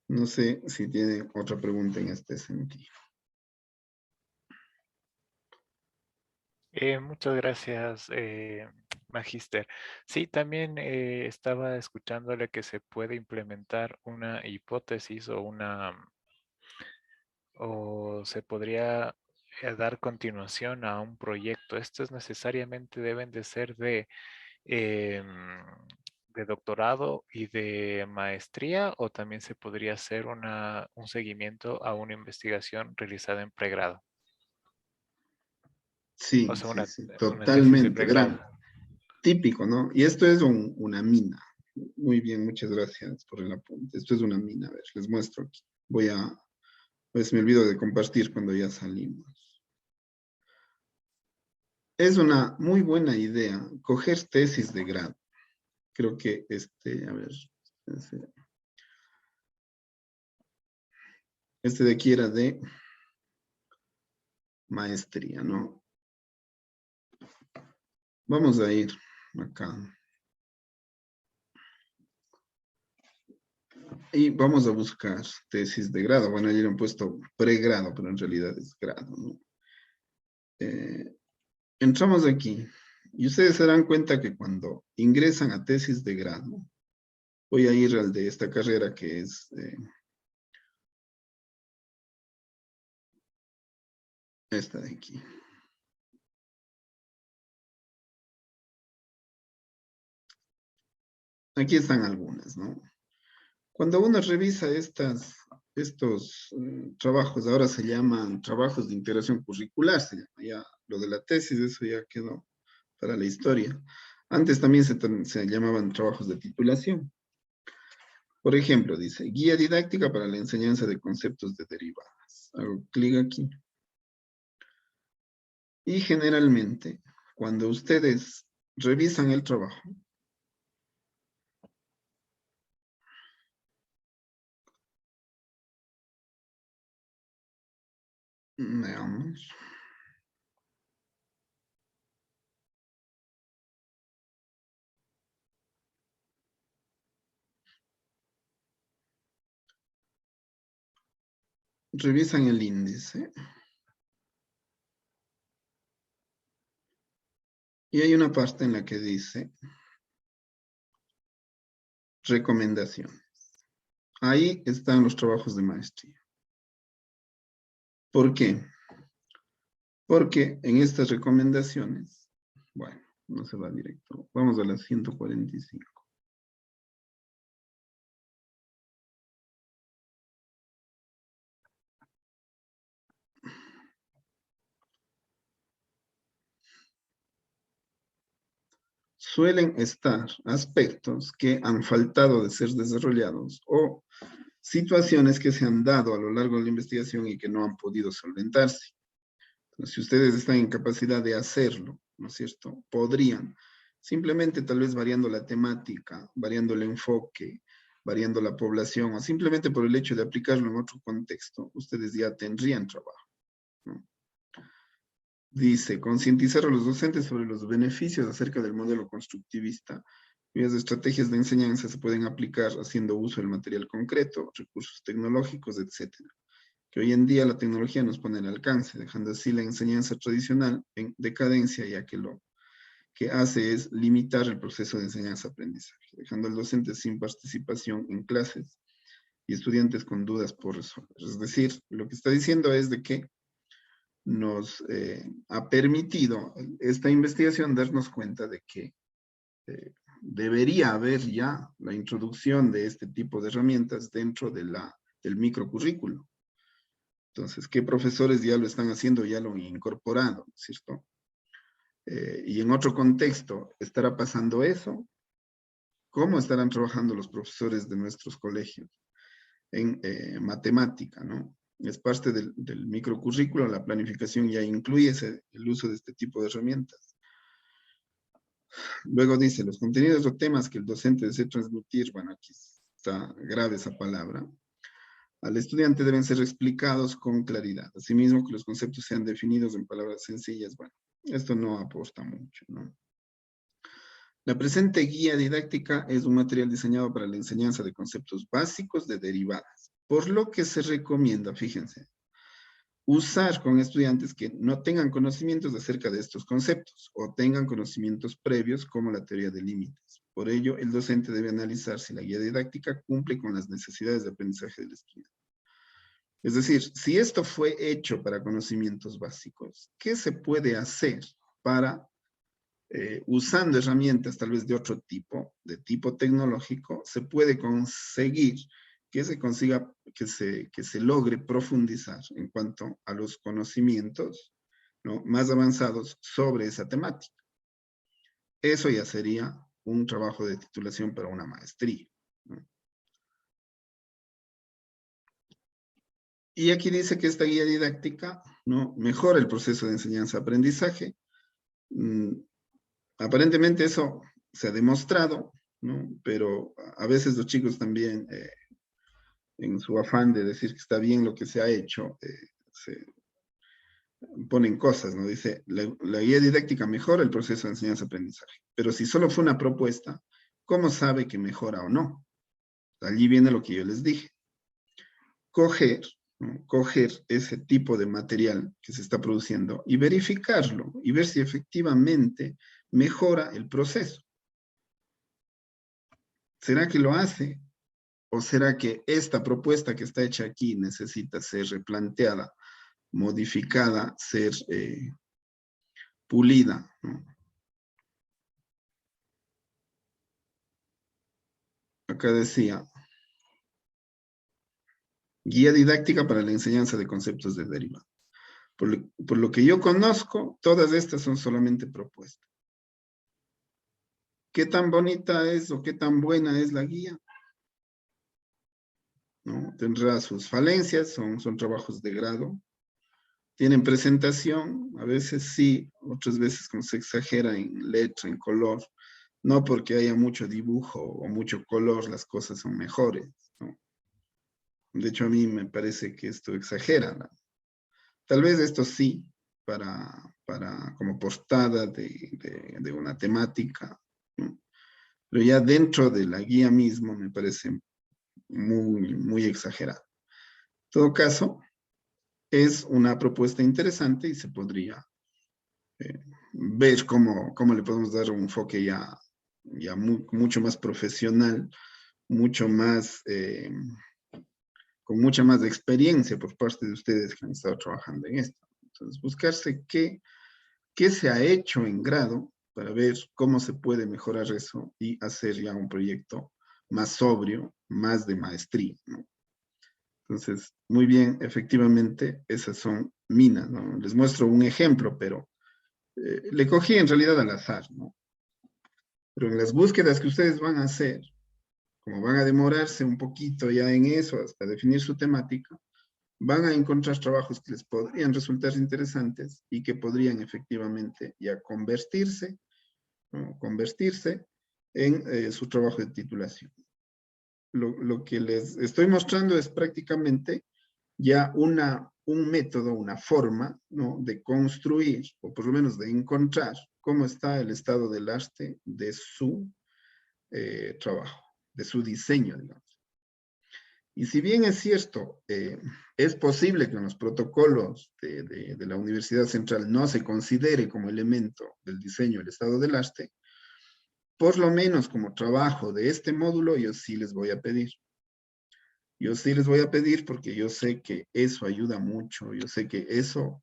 No sé si tiene otra pregunta en este sentido. Muchas gracias, Magíster. Sí, también estaba escuchándole que se puede implementar una hipótesis o se podría dar continuación a un proyecto. Estos necesariamente deben de ser de doctorado y de maestría, o también se podría hacer un seguimiento a una investigación realizada en pregrado. Sí, O sea, sí, sí, una tesis de totalmente, pregrado. gran, típico, ¿no? Y esto es una mina. Muy bien, muchas gracias por el apunte. Esto es una mina, a ver, les muestro aquí. Pues me olvido de compartir cuando ya salimos. Es una muy buena idea coger tesis de grado. Creo que a ver, este de aquí era de maestría, ¿no? Vamos a ir acá. Y vamos a buscar tesis de grado. Bueno, ayer han puesto pregrado, pero en realidad es grado, ¿no? Entramos aquí. Y ustedes se dan cuenta que cuando ingresan a tesis de grado, voy a ir al de esta carrera que es esta de aquí. Aquí están algunas, ¿no? Cuando uno revisa estos trabajos, ahora se llaman trabajos de integración curricular, se llama ya, lo de la tesis, eso ya quedó para la historia. Antes también se llamaban trabajos de titulación. Por ejemplo, dice, guía didáctica para la enseñanza de conceptos de derivadas. más. Hago clic aquí. Y generalmente, cuando ustedes revisan el trabajo, veamos. Revisan el índice. Y hay una parte en la que dice recomendaciones. Ahí están los trabajos de maestría. ¿Por qué? Porque en estas recomendaciones, bueno, no se va directo. Vamos a las 145. Suelen estar aspectos que han faltado de ser desarrollados o situaciones que se han dado a lo largo de la investigación y que no han podido solventarse. Entonces, si ustedes están en capacidad de hacerlo, ¿no es cierto? Podrían, simplemente tal vez variando la temática, variando el enfoque, variando la población, o simplemente por el hecho de aplicarlo en otro contexto, ustedes ya tendrían trabajo, ¿no? Dice, concientizar a los docentes sobre los beneficios acerca del modelo constructivista, cuyas estrategias de enseñanza se pueden aplicar haciendo uso del material concreto, recursos tecnológicos, etc. Que hoy en día la tecnología nos pone al alcance, dejando así la enseñanza tradicional en decadencia, ya que lo que hace es limitar el proceso de enseñanza-aprendizaje, dejando al docente sin participación en clases y estudiantes con dudas por resolver. Es decir, lo que está diciendo es de que nos ha permitido esta investigación darnos cuenta de que debería haber ya la introducción de este tipo de herramientas dentro de del microcurrículo. Entonces, ¿qué profesores ya lo están haciendo, ya lo han incorporado, ¿cierto? Y en otro contexto, ¿estará pasando eso? ¿Cómo estarán trabajando los profesores de nuestros colegios en matemática, ¿no? Es parte del microcurrículo, la planificación ya incluye el uso de este tipo de herramientas. Luego dice, los contenidos o temas que el docente desea transmitir, bueno, aquí está grave esa palabra, al estudiante deben ser explicados con claridad. Asimismo, que los conceptos sean definidos en palabras sencillas. Bueno, esto no aporta mucho, ¿no? La presente guía didáctica es un material diseñado para la enseñanza de conceptos básicos de derivadas, por lo que se recomienda, fíjense, usar con estudiantes que no tengan conocimientos acerca de estos conceptos o tengan conocimientos previos como la teoría de límites. Por ello, el docente debe analizar si la guía didáctica cumple con las necesidades de aprendizaje del estudiante. Es decir, si esto fue hecho para conocimientos básicos, ¿qué se puede hacer para, usando herramientas tal vez de otro tipo, de tipo tecnológico, se puede conseguir que se consiga, que se logre profundizar en cuanto a los conocimientos, ¿no?, más avanzados sobre esa temática? Eso ya sería un trabajo de titulación para una maestría, ¿no? Y aquí dice que esta guía didáctica, ¿no?, mejora el proceso de enseñanza-aprendizaje. Aparentemente eso se ha demostrado, ¿no?, pero a veces los chicos también, en su afán de decir que está bien lo que se ha hecho, se ponen cosas, ¿no? Dice, la guía didáctica mejora el proceso de enseñanza-aprendizaje, pero si solo fue una propuesta, ¿cómo sabe que mejora o no? Allí viene lo que yo les dije. Coger, ¿no?, coger ese tipo de material que se está produciendo y verificarlo, y ver si efectivamente mejora el proceso. ¿Será que lo hace? ¿O será que esta propuesta que está hecha aquí necesita ser replanteada, modificada, ser pulida, ¿no? Acá decía, guía didáctica para la enseñanza de conceptos de derivada. Por lo que yo conozco, todas estas son solamente propuestas. ¿Qué tan bonita es o qué tan buena es la guía? ¿no? Tendrá sus falencias, son trabajos de grado. Tienen presentación, a veces sí, otras veces como se exagera en letra, en color. No porque haya mucho dibujo o mucho color, las cosas son mejores, ¿no? De hecho, a mí me parece que esto exagera, ¿no? Tal vez esto sí, como portada de una temática, ¿no? Pero ya dentro de la guía mismo me parece muy exagerado. En todo caso, es una propuesta interesante y se podría ver cómo le podemos dar un enfoque ya mucho más profesional, mucho más, con mucha más experiencia por parte de ustedes que han estado trabajando en esto. Entonces, buscarse qué se ha hecho en grado para ver cómo se puede mejorar eso y hacer ya un proyecto más sobrio, más de maestría, ¿no? Entonces, muy bien, efectivamente, esas son minas, ¿no? Les muestro un ejemplo, pero le cogí en realidad al azar, ¿no? Pero en las búsquedas que ustedes van a hacer, como van a demorarse un poquito ya en eso, hasta definir su temática, van a encontrar trabajos que les podrían resultar interesantes y que podrían efectivamente ya convertirse, ¿no? Convertirse en su trabajo de titulación. Lo que les estoy mostrando es prácticamente ya un método, una forma, ¿no? De construir, o por lo menos de encontrar cómo está el estado del arte de su trabajo, de su diseño, digamos. Y si bien es cierto, es posible que en los protocolos de la Universidad Central no se considere como elemento del diseño el estado del arte, por lo menos como trabajo de este módulo, yo sí les voy a pedir. Yo sí les voy a pedir porque yo sé que eso ayuda mucho, yo sé que eso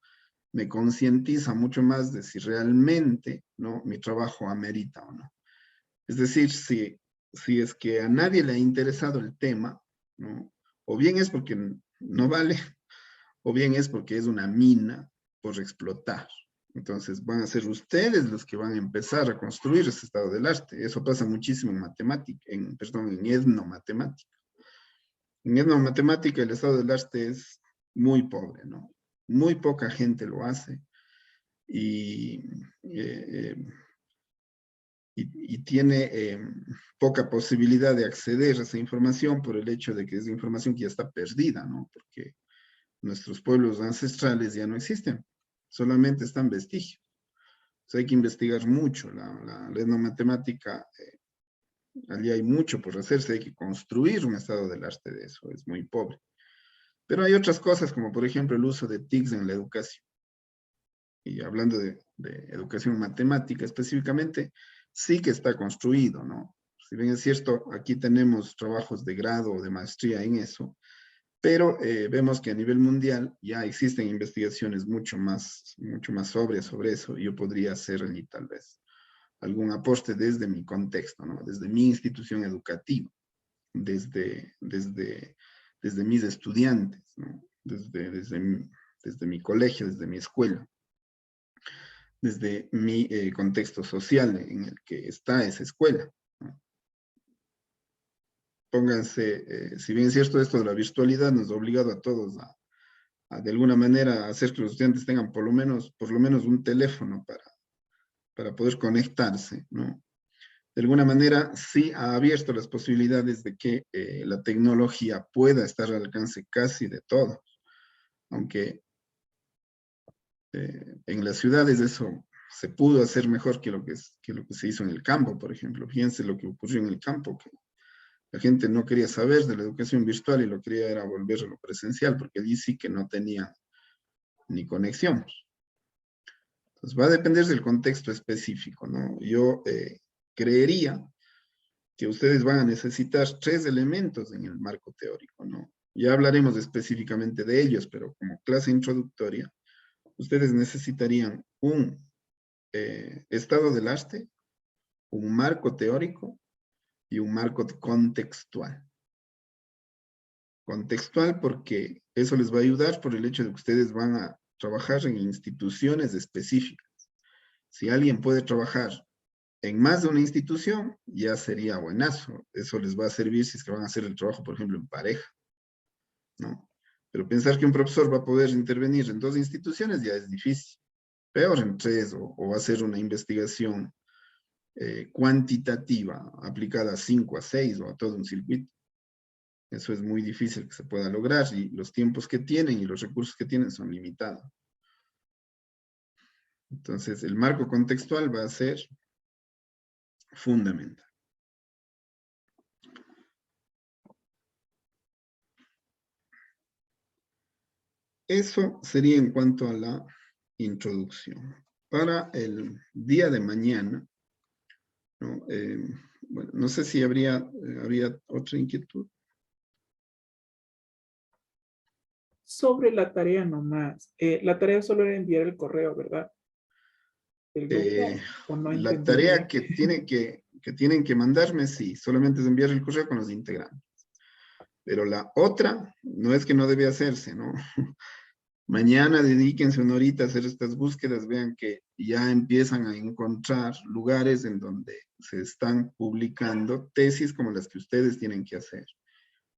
me concientiza mucho más de si realmente, ¿no? Mi trabajo amerita o no. Es decir, si es que a nadie le ha interesado el tema, ¿no? O bien es porque no vale, o bien es porque es una mina por explotar. Entonces van a ser ustedes los que van a empezar a construir ese estado del arte. Eso pasa muchísimo en matemática, en etnomatemática. En etnomatemática el estado del arte es muy pobre, ¿no? Muy poca gente lo hace. Y tiene poca posibilidad de acceder a esa información por el hecho de que es información que ya está perdida, ¿no? Porque nuestros pueblos ancestrales ya no existen, solamente están vestigios. Entonces hay que investigar mucho la etnomatemática, allí hay mucho por hacerse, hay que construir un estado del arte de eso, es muy pobre. Pero hay otras cosas, como por ejemplo el uso de TICs en la educación. Y hablando de educación matemática específicamente, sí que está construido, ¿no? Si bien es cierto, aquí tenemos trabajos de grado o de maestría en eso, pero vemos que a nivel mundial ya existen investigaciones mucho más sobrias sobre eso, y yo podría hacer allí tal vez algún aporte desde mi contexto, ¿no? Desde mi institución educativa, desde mis estudiantes, ¿no? Desde mi colegio, desde mi escuela, desde mi contexto social en el que está esa escuela, ¿no? Pónganse, si bien es cierto, esto de la virtualidad nos ha obligado a todos a de alguna manera hacer que los estudiantes tengan por lo menos un teléfono para poder conectarse, ¿no? De alguna manera sí ha abierto las posibilidades de que la tecnología pueda estar al alcance casi de todos, aunque en las ciudades eso se pudo hacer mejor que lo que se hizo en el campo, por ejemplo. Fíjense lo que ocurrió en el campo, que la gente no quería saber de la educación virtual y lo quería era volver a lo presencial, porque allí sí que no tenía ni conexión. Entonces va a depender del contexto específico, ¿no? Yo creería que ustedes van a necesitar 3 elementos en el marco teórico, ¿no? Ya hablaremos específicamente de ellos, pero como clase introductoria, ustedes necesitarían un estado del arte, un marco teórico y un marco contextual. Contextual porque eso les va a ayudar por el hecho de que ustedes van a trabajar en instituciones específicas. Si alguien puede trabajar en más de una institución, ya sería buenazo. Eso les va a servir si es que van a hacer el trabajo, por ejemplo, en pareja. ¿no? Pero pensar que un profesor va a poder intervenir en 2 instituciones ya es difícil. Peor en 3, o hacer una investigación cuantitativa aplicada a 5, a 6 o a todo un circuito. Eso es muy difícil que se pueda lograr y los tiempos que tienen y los recursos que tienen son limitados. Entonces, el marco contextual va a ser fundamental. Eso sería en cuanto a la introducción. Para el día de mañana, ¿no? Bueno, no sé si habría otra inquietud. Sobre la tarea nomás. La tarea solo era enviar el correo, ¿verdad? El grupo, ¿o no La entendí tarea bien? que tienen que mandarme, sí, solamente es enviar el correo con los integrantes. Pero la otra, no es que no debe hacerse, ¿no? Mañana dedíquense una horita a hacer estas búsquedas, vean que ya empiezan a encontrar lugares en donde se están publicando tesis como las que ustedes tienen que hacer,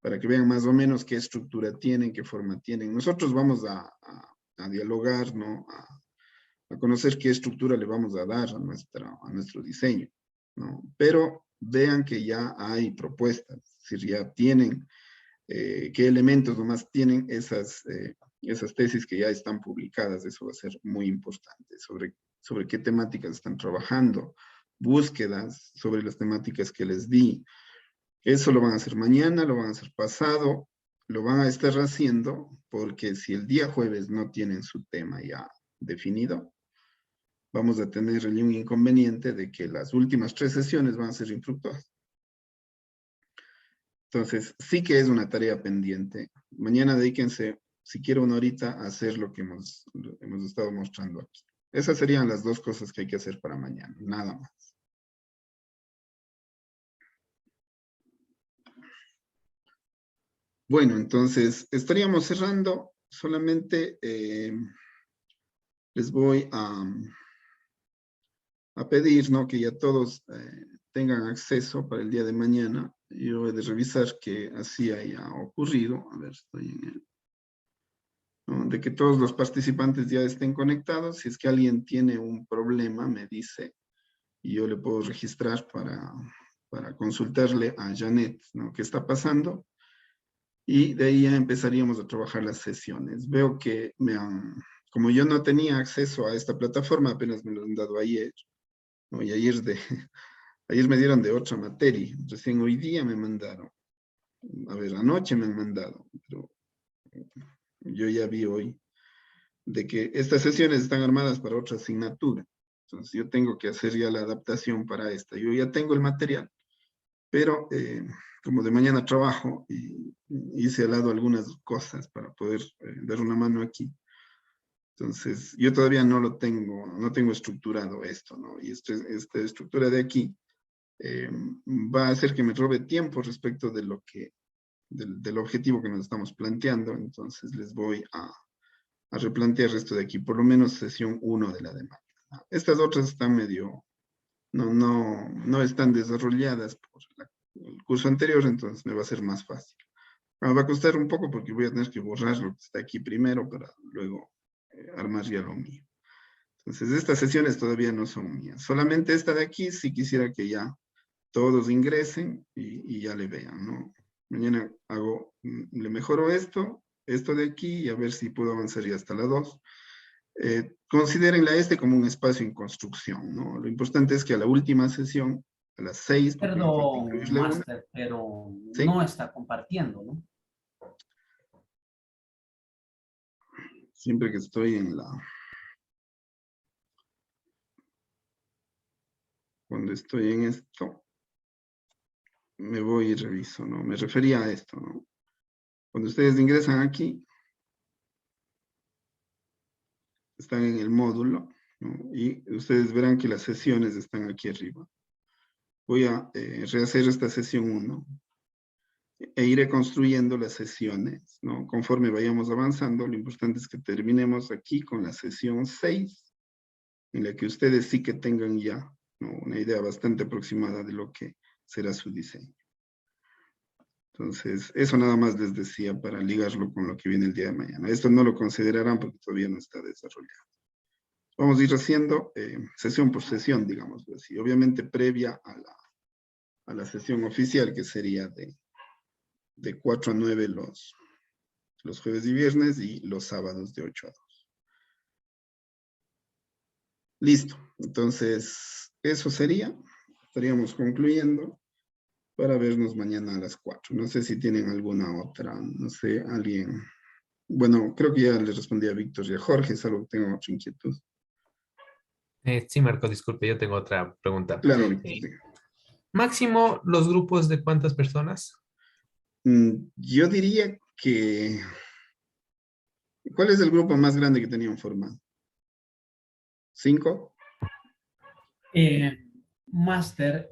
para que vean más o menos qué estructura tienen, qué forma tienen. Nosotros vamos a dialogar, ¿no? A conocer qué estructura le vamos a dar a nuestro diseño, ¿no? Pero vean que ya hay propuestas, es decir, ya tienen qué elementos nomás tienen esas tesis que ya están publicadas. Eso va a ser muy importante, sobre qué temáticas están trabajando, búsquedas sobre las temáticas que les di. Eso lo van a hacer mañana, lo van a hacer pasado, lo van a estar haciendo, porque si el día jueves no tienen su tema ya definido, vamos a tener un inconveniente de que las últimas 3 sesiones van a ser infructuosas. Entonces, sí que es una tarea pendiente. Mañana dedíquense, si quiero una horita, a hacer lo que hemos estado mostrando aquí. Esas serían las 2 cosas que hay que hacer para mañana, nada más. Bueno, entonces, estaríamos cerrando. Solamente les voy a pedir, ¿no? Que ya todos tengan acceso para el día de mañana. Yo he de revisar que así haya ocurrido. A ver, estoy en el... ¿no? De que todos los participantes ya estén conectados. Si es que alguien tiene un problema, me dice, y yo le puedo registrar para consultarle a Janet, ¿no? ¿Qué está pasando? Y de ahí ya empezaríamos a trabajar las sesiones. Veo que como yo no tenía acceso a esta plataforma, apenas me lo han dado ayer, ¿no? Y ayer me dieron de otra materia, recién hoy día me mandaron. A ver, anoche me han mandado, pero yo ya vi hoy de que estas sesiones están armadas para otra asignatura. Entonces yo tengo que hacer ya la adaptación para esta. Yo ya tengo el material, pero como de mañana trabajo y hice al lado algunas cosas para poder dar una mano aquí. Entonces yo todavía no lo tengo, no tengo estructurado esto, ¿no? Y esta estructura de aquí va a hacer que me robe tiempo respecto de del objetivo que nos estamos planteando. Entonces les voy a replantear esto de aquí, por lo menos sesión 1 de la demanda. Estas otras están medio, no están desarrolladas por el curso anterior, entonces me va a ser más fácil. Me va a costar un poco porque voy a tener que borrar lo que está aquí primero para luego armar ya lo mío. Entonces estas sesiones todavía no son mías. Solamente esta de aquí sí quisiera que ya todos ingresen y ya le vean, ¿no? Mañana le mejoro esto de aquí y a ver si puedo avanzar ya hasta la 2. Considérenla como un espacio en construcción, ¿no? Lo importante es que a la última sesión, a las 6, porque me falta Perdón, incluirle una. Master, pero ¿Sí? no está compartiendo, ¿no? Siempre que estoy cuando estoy en esto, me voy y reviso, ¿no? Me refería a esto, ¿no? Cuando ustedes ingresan aquí, están en el módulo, ¿no? Y ustedes verán que las sesiones están aquí arriba. Voy a rehacer esta sesión 1 e iré construyendo las sesiones, ¿no? Conforme vayamos avanzando, lo importante es que terminemos aquí con la sesión 6, en la que ustedes sí que tengan ya, ¿no? Una idea bastante aproximada de lo que será su diseño. Entonces, eso nada más les decía para ligarlo con lo que viene el día de mañana. Esto no lo considerarán porque todavía no está desarrollado. Vamos a ir haciendo sesión por sesión, digamos así. Obviamente previa a la sesión oficial, que sería de 4 a 9 los jueves y viernes y los sábados de 8 a 2. Listo. Entonces, eso sería. Estaríamos concluyendo para vernos mañana a las 4. No sé si tienen alguna otra, no sé, alguien. Bueno, creo que ya le respondí a Víctor y a Jorge, salvo que tengo otra inquietud. Sí, Marco, disculpe, yo tengo otra pregunta. Claro, Víctor. Sí. Máximo, ¿los grupos de cuántas personas? Yo diría que... ¿Cuál es el grupo más grande que tenían formado? ¿5? Máster,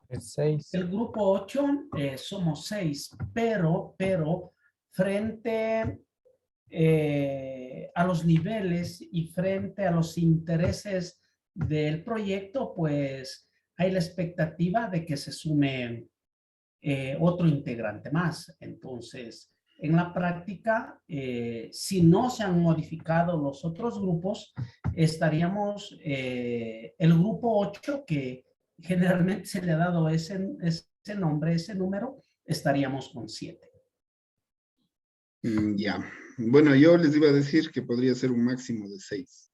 6. el grupo 8 somos 6, pero frente a los niveles y frente a los intereses del proyecto, pues hay la expectativa de que se sume otro integrante más. Entonces, en la práctica, si no se han modificado los otros grupos, estaríamos el grupo 8, que generalmente se le ha dado ese nombre, ese número, estaríamos con 7. Ya. Bueno, yo les iba a decir que podría ser un máximo de 6.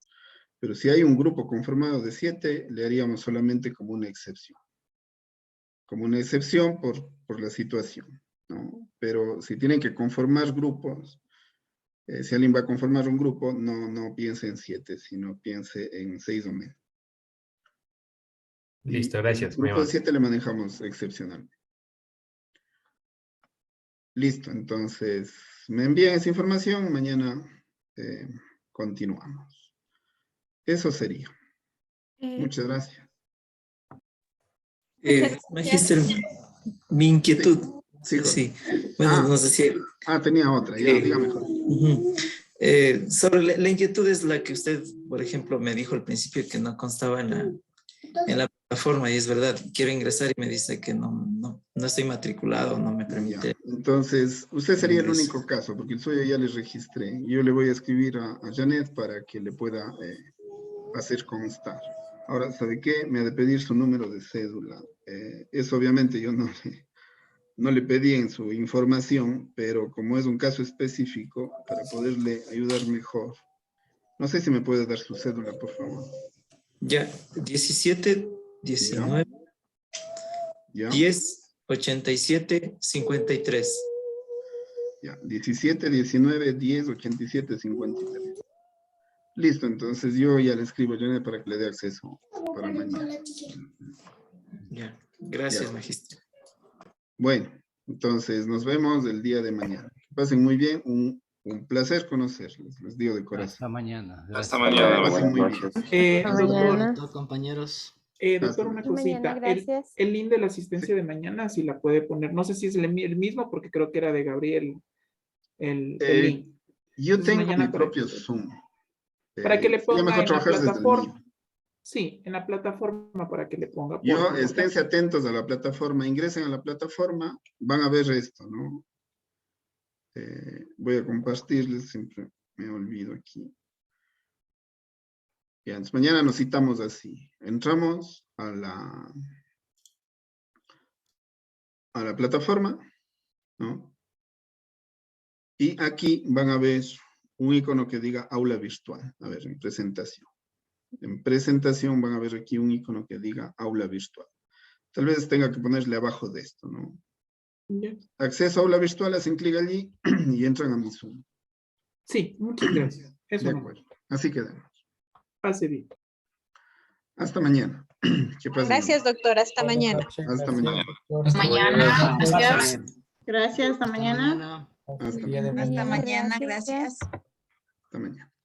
Pero si hay un grupo conformado de 7, le haríamos solamente como una excepción. Como una excepción por la situación, ¿no? Pero si tienen que conformar grupos, si alguien va a conformar un grupo, no piense en 7, sino piense en 6 o menos. Listo, gracias. El grupo de 7 le manejamos excepcionalmente. Listo, entonces me envían esa información, mañana continuamos. Eso sería. Muchas gracias. Magíster, mi inquietud. Sí. Bueno, no sé si... tenía otra, ya, dígame mejor. Sobre la inquietud es la que usted, por ejemplo, me dijo al principio que no constaba en la plataforma, y es verdad, quiero ingresar y me dice que no estoy matriculado, no me permite. Ya. Entonces, usted sería el único caso, porque el suyo ya le registré. Yo le voy a escribir a Janet para que le pueda hacer constar. Ahora, ¿sabe qué? Me ha de pedir su número de cédula. Eso obviamente yo no le pedí en su información, pero como es un caso específico, para poderle ayudar mejor. No sé si me puede dar su cédula, por favor. Ya, 17, 19, ya. 10, 87, 53. Ya, 17, 19, 10, 87, 53. Listo, entonces yo ya le escribo a Janet para que le dé acceso para mañana. Ya, gracias, magíster. Bueno, entonces nos vemos el día de mañana. Que pasen muy bien, un placer conocerles, les digo de corazón. Hasta mañana. Gracias. Hasta mañana. Pasen muy bien. Doctor, compañeros. Doctor, una cosita. El link de la asistencia de mañana, si la puede poner, no sé si es el mismo, porque creo que era de Gabriel el link. Yo Entonces, tengo mi propio Zoom. Para que le ponga mejor en la trabajar desde el plataforma. mío. Sí, en la plataforma para que le ponga. Esténse atentos a la plataforma, ingresen a la plataforma, van a ver esto, ¿no? Voy a compartirles, siempre me olvido aquí. Ya, entonces mañana nos citamos así. Entramos a la plataforma, ¿no? Y aquí van a ver un icono que diga aula virtual. A ver, en presentación. En presentación van a ver aquí un icono que diga aula virtual. Tal vez tenga que ponerle abajo de esto, ¿no? Yeah. Acceso a aula virtual, hacen clic allí y entran a mi Zoom. Sí, muchas gracias. Eso de acuerdo. Así quedamos. Pase bien. Hasta mañana. Gracias, doctor. Hasta mañana. Hasta mañana. Hasta mañana. Gracias. Gracias. Hasta mañana. Hasta mañana. Hasta mañana. Gracias. Hasta mañana.